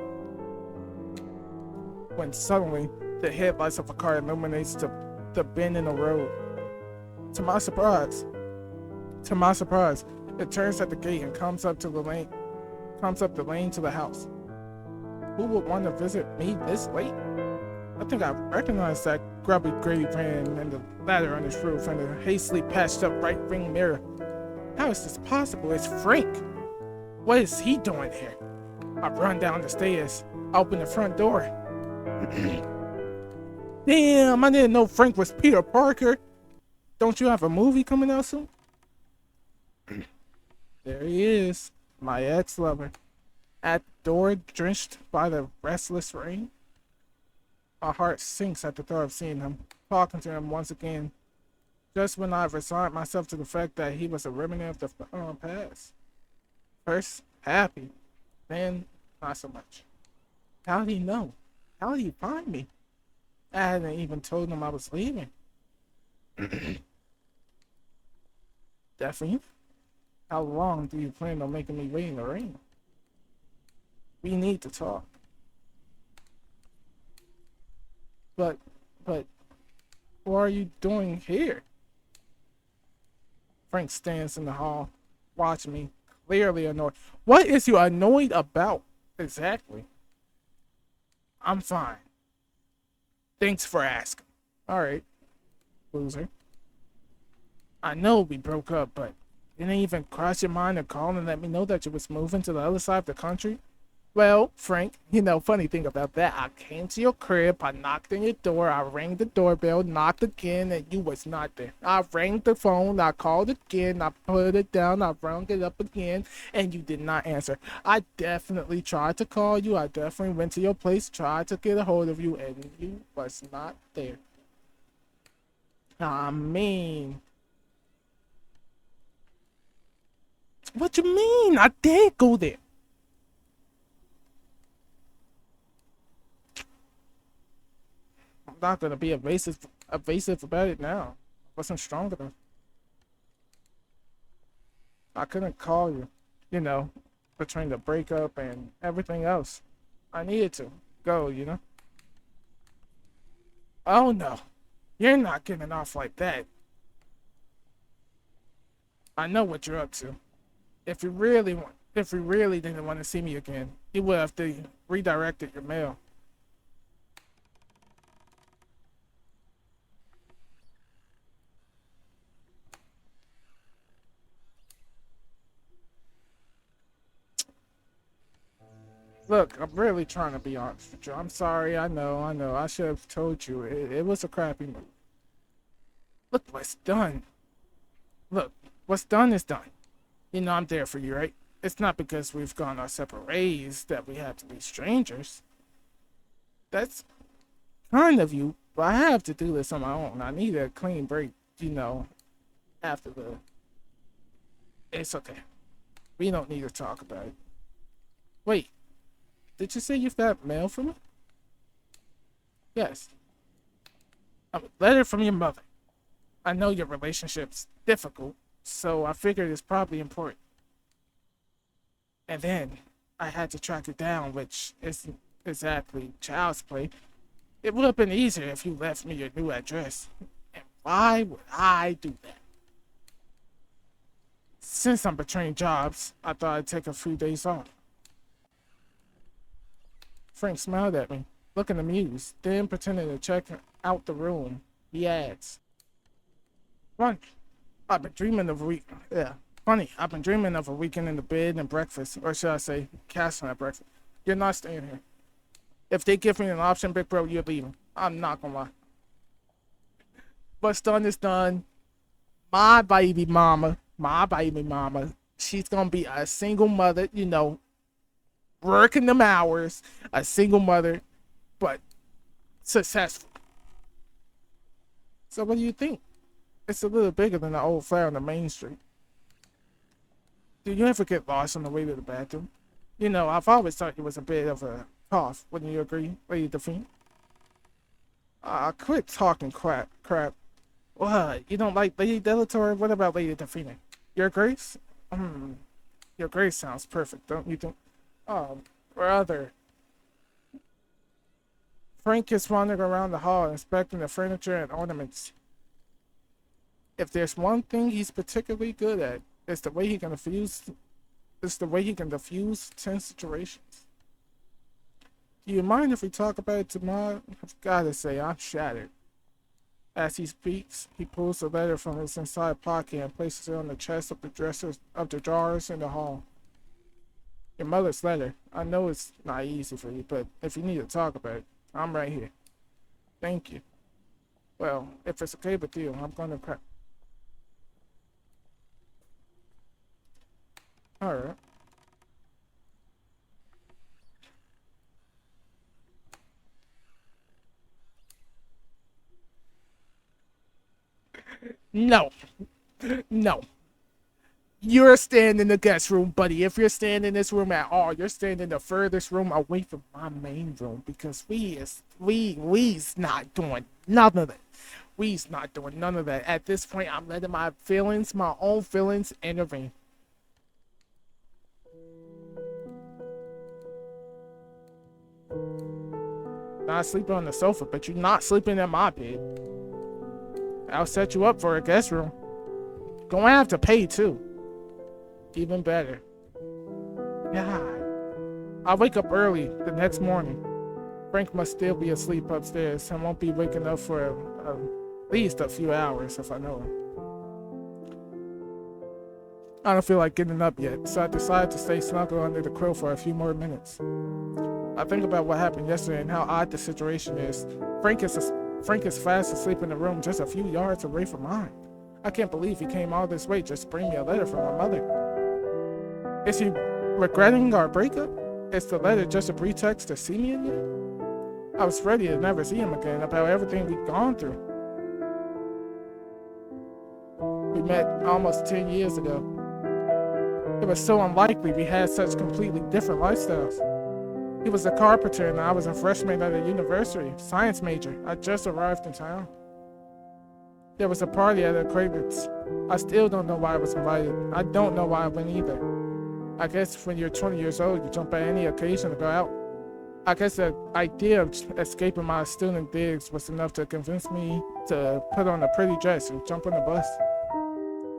When suddenly, the headlights of a car illuminates the bend in the road. To my surprise, it turns at the gate and comes up the lane to the house. Who would want to visit me this late? I think I recognize that grubby gray van and the ladder on his roof and the hastily patched up right wing mirror. How is this possible? It's Frank. What is he doing here? I run down the stairs, open the front door. Damn, I didn't know Frank was Peter Parker. Don't you have a movie coming out soon? There he is, my ex-lover, at the door, drenched by the restless rain. My heart sinks at the thought of seeing him, talking to him once again, just when I've resigned myself to the fact that he was a remnant of the past. First, happy, then not so much. How did he know? How did he find me? I hadn't even told him I was leaving. Daphene, how long do you plan on making me wait in the rain? We need to talk. But, what are you doing here? Frank stands in the hall, watching me, clearly annoyed. What is you annoyed about, exactly? I'm fine. Thanks for asking. Alright, loser. I know we broke up, but didn't even cross your mind to call and let me know that you was moving to the other side of the country? Well, Frank, funny thing about that, I came to your crib, I knocked on your door, I rang the doorbell, knocked again, and you was not there. I rang the phone, I called again, I put it down, I rung it up again, and you did not answer. I definitely tried to call you, I definitely went to your place, tried to get a hold of you, and you was not there. I mean, what you mean? I did go there. I'm not gonna be evasive about it now. I wasn't strong enough. I couldn't call you, you know, between the breakup and everything else. I needed to go. Oh no, you're not getting off like that. I know what you're up to. If you really didn't want to see me again, you would have redirected your mail. Look, I'm really trying to be honest with you. I'm sorry. I know. I should have told you. It was a crappy move. Look what's done. Look, what's done is done. I'm there for you, right? It's not because we've gone our separate ways that we have to be strangers. That's kind of you, but I have to do this on my own. I need a clean break, you know, after the. It's okay. We don't need to talk about it. Wait, did you say you've got mail from me? Yes. A letter from your mother. I know your relationship's difficult, so I figured it's probably important. And then I had to track it down, which isn't exactly child's play. It would have been easier if you left me your new address. And why would I do that? Since I'm between jobs, I thought I'd take a few days off. Frank smiled at me, looking amused, then pretending to check out the room. He adds, Funny, I've been dreaming of a week. Yeah, funny, I've been dreaming of a weekend in the bed and breakfast, or should I say, casting at breakfast. You're not staying here. If they give me an option, big bro, you're leaving. I'm not gonna lie. What's done is done. My baby mama, she's gonna be a single mother, working them hours, a single mother, but successful. So what do you think? It's a little bigger than the old flat on the main street. Do you ever get lost on the way to the bathroom? I've always thought you was a bit of a cough. Wouldn't you agree, Lady Daphene? Quit talking crap. What? You don't like Lady Delator? What about Lady Daphne? Your Grace? Hmm. Your Grace sounds perfect, don't you think? Brother. Frank is wandering around the hall inspecting the furniture and ornaments. If there's one thing he's particularly good at, it's the way he can diffuse tense situations. Do you mind if we talk about it tomorrow? I've gotta say, I'm shattered. As he speaks, he pulls the letter from his inside pocket and places it on the chest of the drawers in the hall. Your mother's letter. I know it's not easy for you, but if you need to talk about it, I'm right here. Thank you. Well, if it's okay with you, I'm gonna crack. Alright. No. No. You're staying in the guest room, buddy. If you're staying in this room at all, you're staying in the furthest room away from my main room because we's not doing none of that. We's not doing none of that. At this point, I'm letting my own feelings intervene. Not sleeping on the sofa, but you're not sleeping in my bed. I'll set you up for a guest room. Gonna have to pay too. Even better. God. I wake up early the next morning. Frank must still be asleep upstairs and won't be waking up for at least a few hours if I know him. I don't feel like getting up yet, so I decide to stay snuggled under the quilt for a few more minutes. I think about what happened yesterday and how odd the situation is. Frank is fast asleep in the room just a few yards away from mine. I can't believe he came all this way just to bring me a letter from my mother. Is he regretting our breakup? Is the letter just a pretext to see me again? I was ready to never see him again about everything we'd gone through. We met almost 10 years ago. It was so unlikely we had such completely different lifestyles. He was a carpenter and I was a freshman at a university, science major. I just arrived in town. There was a party at acquaintance. I still don't know why I was invited. I don't know why I went either. I guess when you're 20 years old, you jump at any occasion to go out. I guess the idea of escaping my student digs was enough to convince me to put on a pretty dress and jump on the bus.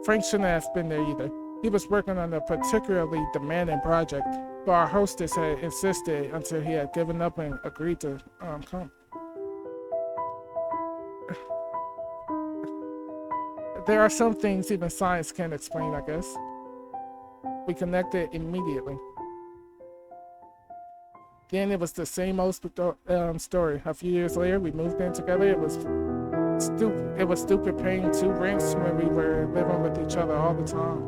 Frank shouldn't have been there either. He was working on a particularly demanding project, but our hostess had insisted until he had given up and agreed to come. There are some things even science can't explain, I guess. We connected immediately. Then it was the same old story. A few years later, we moved in together. It was stupid paying 2 rents when we were living with each other all the time.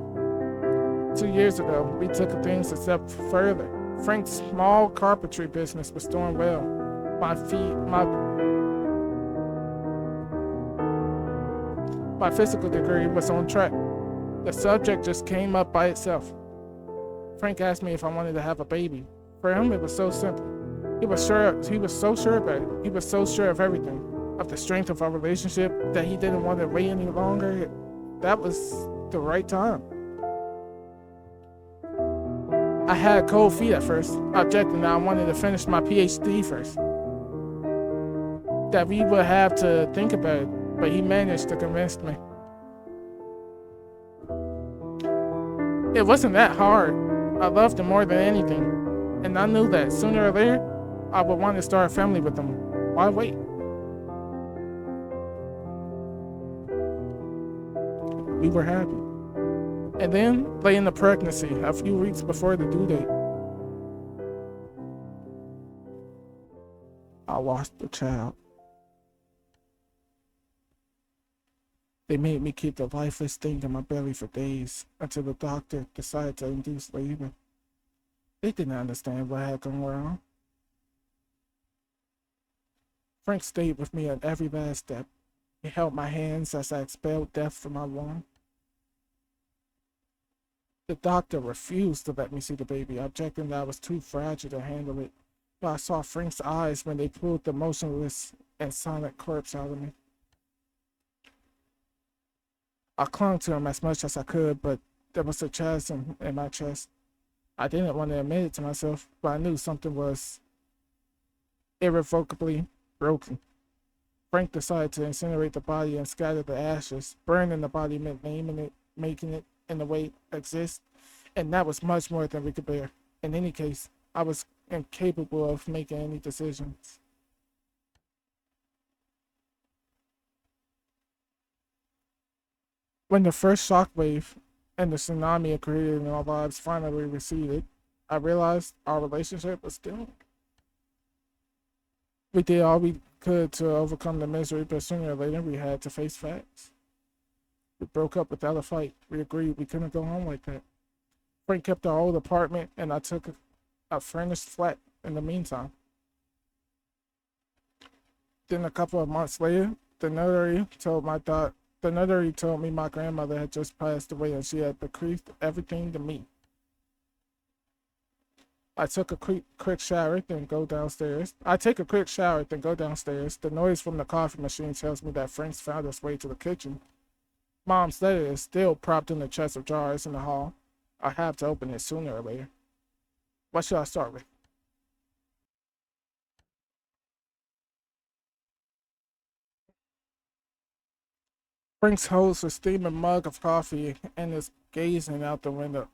2 years ago, we took things a step further. Frank's small carpentry business was doing well. My physical degree was on track. The subject just came up by itself. Frank asked me if I wanted to have a baby. For him, it was so simple. He was so sure about it. He was so sure of everything, of the strength of our relationship, that he didn't want to wait any longer. That was the right time. I had cold feet at first, objecting that I wanted to finish my PhD first. That we would have to think about it, but he managed to convince me. It wasn't that hard. I loved him more than anything, and I knew that sooner or later, I would want to start a family with him. Why wait? We were happy. And then, late in the pregnancy, a few weeks before the due date, I lost the child. They made me keep the lifeless thing in my belly for days until the doctor decided to induce labor. They didn't understand what had gone wrong. Frank stayed with me at every last step. He held my hands as I expelled death from my womb. The doctor refused to let me see the baby, objecting that I was too fragile to handle it. But I saw Frank's eyes when they pulled the motionless and silent corpse out of me. I clung to him as much as I could, but there was a chasm in my chest. I didn't want to admit it to myself, but I knew something was irrevocably broken. Frank decided to incinerate the body and scatter the ashes. Burning the body meant naming it, making it in the way it exists, and that was much more than we could bear. In any case, I was incapable of making any decisions. When the first shockwave and the tsunami it created in our lives finally receded, I realized our relationship was doomed. We did all we could to overcome the misery, but sooner or later we had to face facts. We broke up without a fight. We agreed we couldn't go home like that. Frank kept our old apartment, and I took a furnished flat in the meantime. Then a couple of months later, the notary told me my grandmother had just passed away and she had bequeathed everything to me. I take a quick shower, then go downstairs. The noise from the coffee machine tells me that Frank's found his way to the kitchen. Mom's letter is still propped in the chest of drawers in the hall. I have to open it sooner or later. What should I start with? Frank holds a steaming mug of coffee and is gazing out through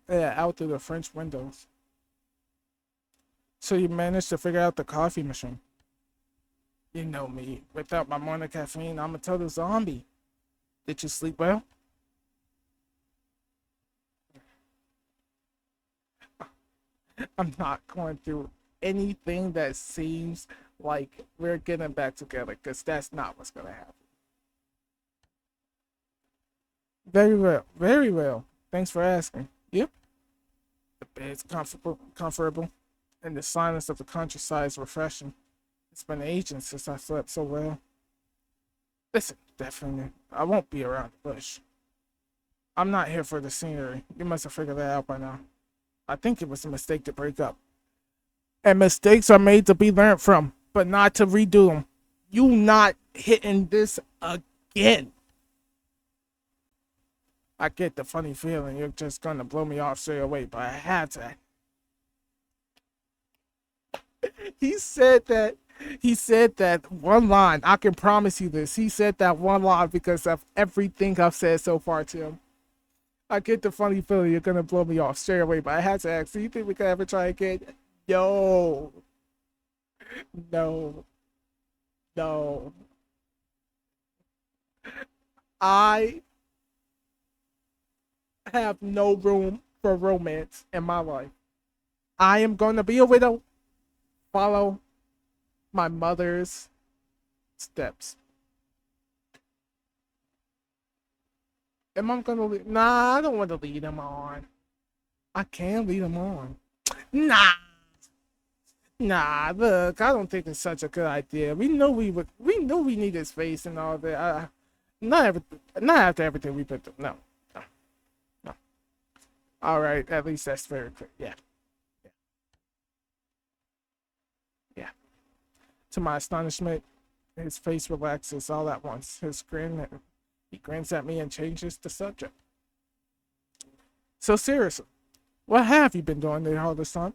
the French windows. So you managed to figure out the coffee machine. You know me. Without my morning caffeine, I'm a total zombie. Did you sleep well? I'm not going through anything that seems like we're getting back together, because that's not what's gonna happen. Very well, very well. Thanks for asking. Yep, the bed's comfortable, and the silence of the countryside is refreshing. It's been ages since I slept so well. Listen, definitely, I won't be around the bush. I'm not here for the scenery. You must have figured that out by now. I think it was a mistake to break up. And mistakes are made to be learned from, but not to redo them. You not hitting this again. I get the funny feeling you're just gonna blow me off straight away, but I had to. He said that. He said that one line. I can promise you this. He said that one line because of everything I've said so far to him. I get the funny feeling you're gonna blow me off straight away, but I had to ask. Do you think we could ever try again? No, no, no. I have no room for romance in my life. I am gonna be a widow. Follow my mother's steps. Am I gonna lead? Nah, I don't want to lead him on. I can lead him on. Nah, nah. Look, I don't think it's such a good idea. We know we would. We knew we needed space and all that. Not every, not after everything we've been through. No, no, no. All right, at least that's very clear. Yeah, yeah, yeah. To my astonishment, his face relaxes all at once. He grins at me and changes the subject. So seriously, what have you been doing there all this time?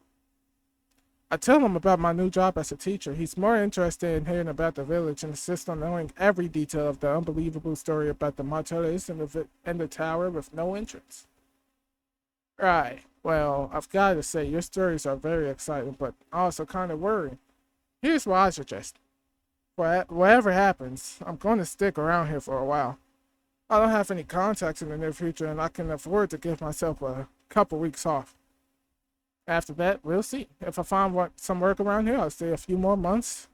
I tell him about my new job as a teacher. He's more interested in hearing about the village and insists on knowing every detail of the unbelievable story about the martyrs and the tower with no entrance. Right. Well, I've got to say, your stories are very exciting, but also kind of worrying. Here's what I suggest. Whatever happens, I'm going to stick around here for a while. I don't have any contacts in the near future, and I can afford to give myself a couple weeks off. After that, we'll see. If I find some work around here, I'll stay a few more months.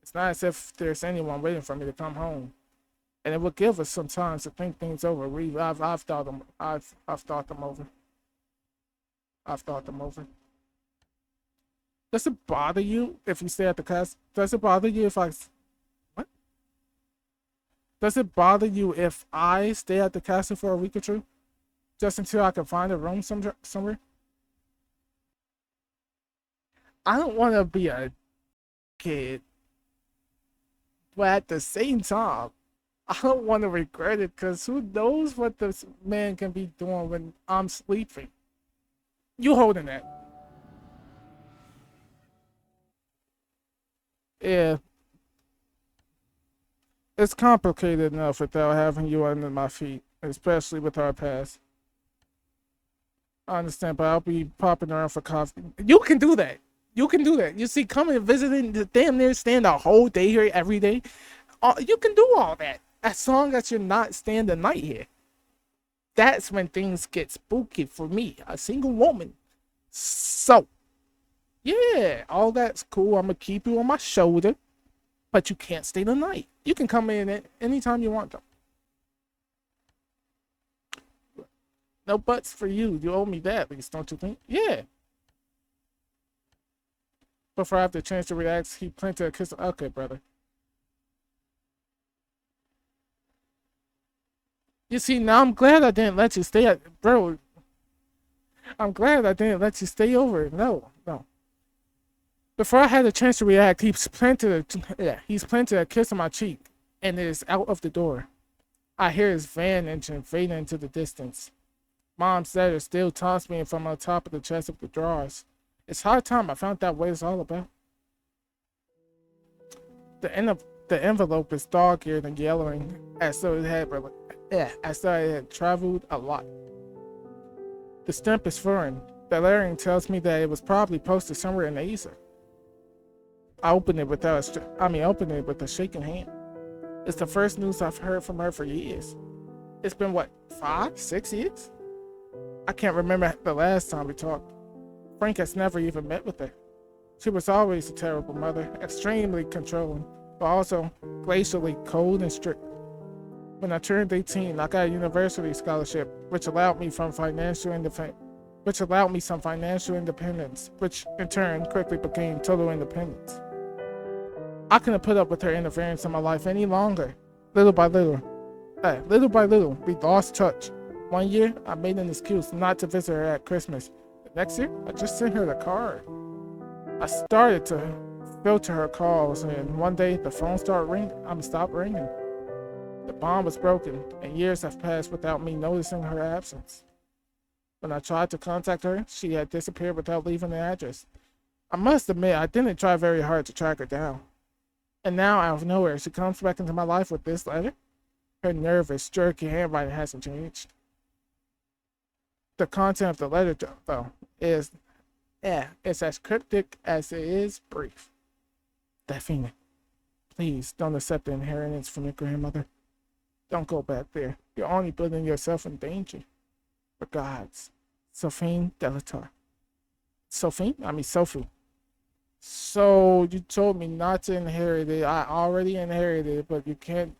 It's not as if there's anyone waiting for me to come home, and it will give us some time to think things over. I've thought them. I've thought them over. I've thought them over. Does it bother you if you stay at the class? Does it bother you if I? What? Does it bother you if I stay at the castle for a week or two, just until I can find a room somewhere? I don't want to be a kid, but at the same time, I don't want to regret it because who knows what this man can be doing when I'm sleeping. You holding that? Yeah, it's complicated enough without having you under my feet, especially with our past. I understand, but I'll be popping around for coffee. You can do that. You can do that. You see, coming and visiting, damn near staying the whole day here every day. You can do all that as long as you're not staying the night here. That's when things get spooky for me, a single woman. So, yeah, all that's cool. I'm gonna keep you on my shoulder, but you can't stay the night. You can come in at any time you want to. No buts for you. You owe me that, at least, don't you think? Yeah. Before I have the chance to react, he planted a kiss. Okay, brother. You see, now I'm glad I didn't let you stay at, bro. I'm glad I didn't let you stay over. No, no. Before I had a chance to react, he's planted a kiss on my cheek and is out of the door. I hear his van engine fading into the distance. Mom's letter still taunts me from on top of the chest of the drawers. It's hard time I found out what it's all about. The envelope is dog-eared and yellowing, as though it had traveled a lot. The stamp is foreign. The lettering tells me that it was probably posted somewhere in Asia. I open it with a shaking hand. It's the first news I've heard from her for years. It's been what, 5, 6 years? I can't remember the last time we talked. Frank has never even met with her. She was always a terrible mother, extremely controlling, but also glacially cold and strict. When I turned 18, I got a university scholarship, which allowed me some financial independence, which in turn quickly became total independence. I couldn't put up with her interference in my life any longer. Little by little, we lost touch. One year, I made an excuse not to visit her at Christmas. The next year, I just sent her the card. I started to filter her calls, and one day the phone stopped ringing. The bond was broken, and years have passed without me noticing her absence. When I tried to contact her, she had disappeared without leaving an address. I must admit, I didn't try very hard to track her down. And now, out of nowhere, she comes back into my life with this letter. Her nervous, jerky handwriting hasn't changed. The content of the letter, though, is as cryptic as it is brief. Daphene, please don't accept the inheritance from your grandmother. Don't go back there. You're only putting yourself in danger. Regards, Sophie Delatar. Sophie. So you told me not to inherit it. I already inherited it, but you can't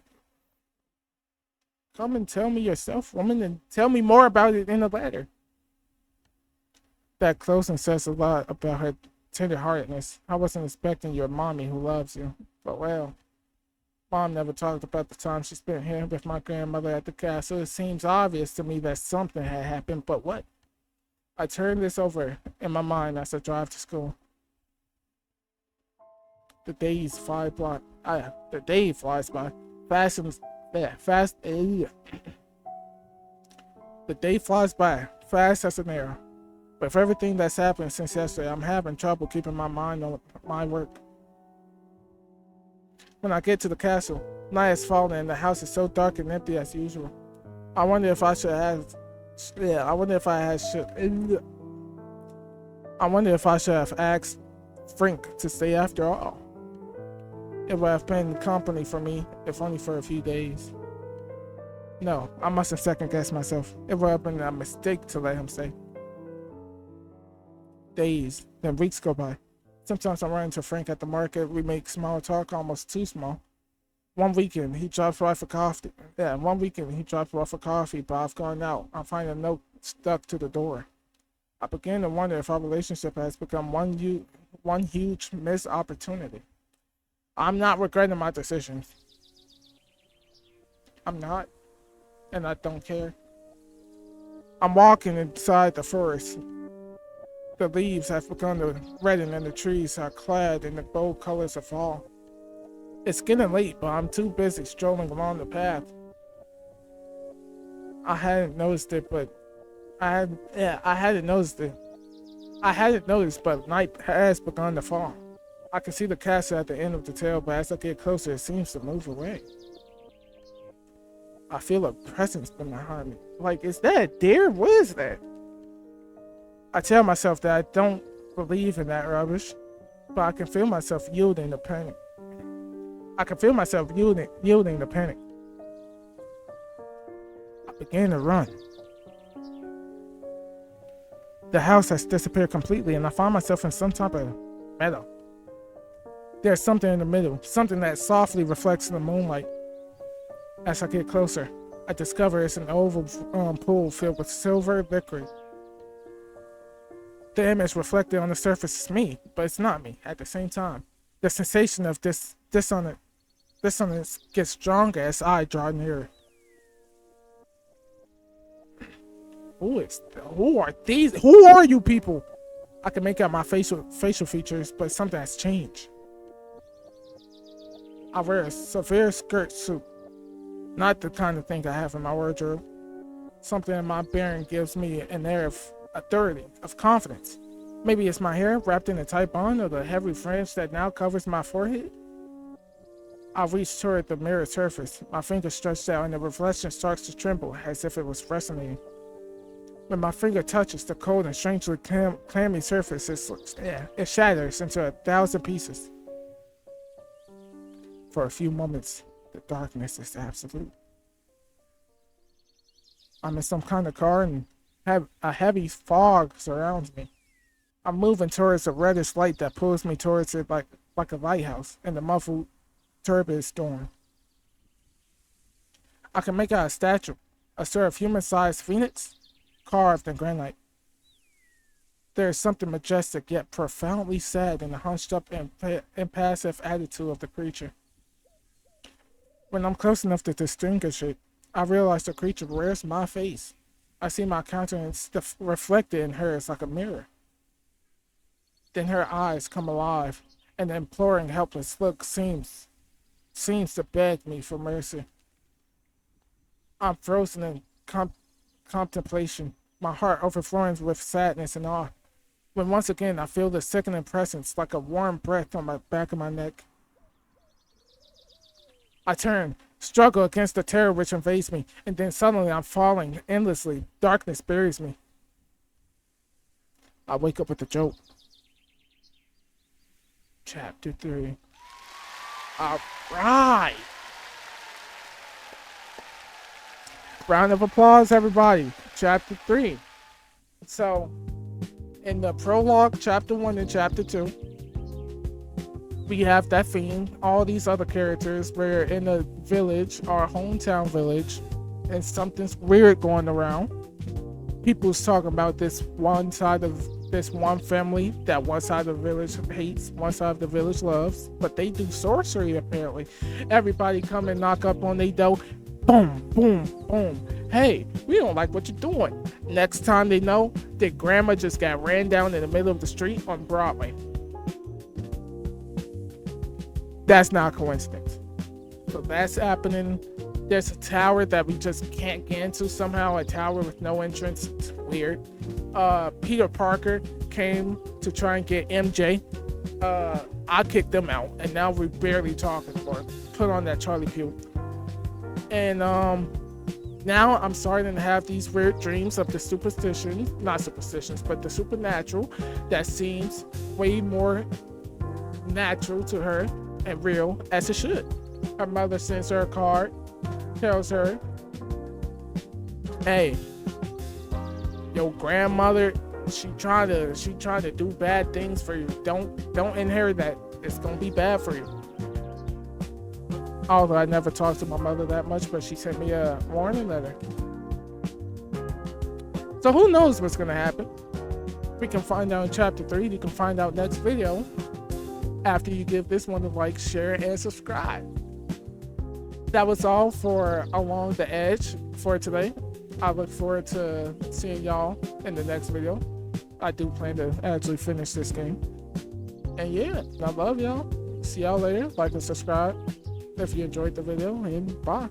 come and tell me yourself, woman, and tell me more about it in the letter. That closing says a lot about her tenderheartedness. I wasn't expecting your mommy who loves you, but well, Mom never talked about the time she spent here with my grandmother at the castle. It seems obvious to me that something had happened, but what? I turned this over in my mind as I drive to school. The day flies by. Fast. The day flies by, fast as an arrow. With everything that's happened since yesterday, I'm having trouble keeping my mind on my work. When I get to the castle, night has fallen and the house is so dark and empty as usual. I wonder if I should have asked Frank to stay after all. It would have been company for me, if only for a few days. No, I mustn't second guess myself. It would have been a mistake to let him stay. Days, then weeks go by. Sometimes I run into Frank at the market. We make small talk, almost too small. One weekend, he drops by for coffee. But I've gone out. I find a note stuck to the door. I begin to wonder if our relationship has become one huge missed opportunity. I'm not regretting my decisions. I'm not, and I don't care. I'm walking inside the forest. The leaves have begun to redden and the trees are clad in the bold colors of fall. It's getting late, but I'm too busy strolling along the path. I hadn't noticed, but night has begun to fall. I can see the castle at the end of the trail, but as I get closer, it seems to move away. I feel a presence behind me. Like, is that a deer? What is that? I tell myself that I don't believe in that rubbish, but I can feel myself yielding to panic. I begin to run. The house has disappeared completely, and I find myself in some type of meadow. There's something in the middle, something that softly reflects in the moonlight. As I get closer, I discover it's an oval pool filled with silver liquid. The image reflected on the surface is me, but it's not me at the same time. The sensation of dissonance gets stronger as I draw nearer. Who are these? Who are you people? I can make out my facial features, but something has changed. I wear a severe skirt suit. Not the kind of thing I have in my wardrobe. Something in my bearing gives me an air of authority, of confidence. Maybe it's my hair wrapped in a tight bun or the heavy fringe that now covers my forehead. I reach toward the mirror surface, my fingers stretched out and the reflection starts to tremble as if it was resonating. When my finger touches the cold and strangely clammy surface, it shatters into 1,000 pieces. For a few moments, the darkness is absolute. I'm in some kind of car and a heavy fog surrounds me. I'm moving towards a reddish light that pulls me towards it like a lighthouse in the muffled turbid storm. I can make out a statue, a sort of human-sized phoenix, carved in granite. There is something majestic yet profoundly sad in the hunched-up and impassive attitude of the creature. When I'm close enough to distinguish it, I realize the creature wears my face. I see my countenance reflected in hers like a mirror. Then her eyes come alive, and the imploring, helpless look seems to beg me for mercy. I'm frozen in contemplation, my heart overflowing with sadness and awe, when once again I feel the sickening presence like a warm breath on the back of my neck. I turn, struggle against the terror which invades me, and then suddenly I'm falling endlessly. Darkness buries me. I wake up with a joke. Chapter 3. Alright! Round of applause, everybody. Chapter 3. So, in the prologue, Chapter 1 and Chapter 2, we have Daphene, all these other characters. We're in a village, our hometown village, and something's weird going around. People's talking about this one family that one side of the village hates, one side of the village loves, but they do sorcery apparently. Everybody come and knock up on their door. Boom, boom, boom. Hey, we don't like what you're doing. Next time they know, their grandma just got ran down in the middle of the street on Broadway. That's not a coincidence. So that's happening. There's a tower that we just can't get into somehow, a tower with no entrance. It's weird. Peter Parker came to try and get MJ. I kicked them out, and now we're barely talking for it. Put on that Charlie Puth. And now I'm starting to have these weird dreams of the not superstitions, but the supernatural that seems way more natural to her and real as it should. Her mother sends her a card, tells her, hey, your grandmother, she trying to do bad things for you. Don't inherit that. It's gonna be bad for you. Although I never talked to my mother that much, but she sent me a warning letter. So who knows what's gonna happen? We can find out in Chapter 3. You can find out next video after you give this one a like, share, and subscribe. That was all for Along the Edge for today. I look forward to seeing y'all in the next video. I do plan to actually finish this game. And yeah, I love y'all. See y'all later. Like and subscribe if you enjoyed the video, and bye.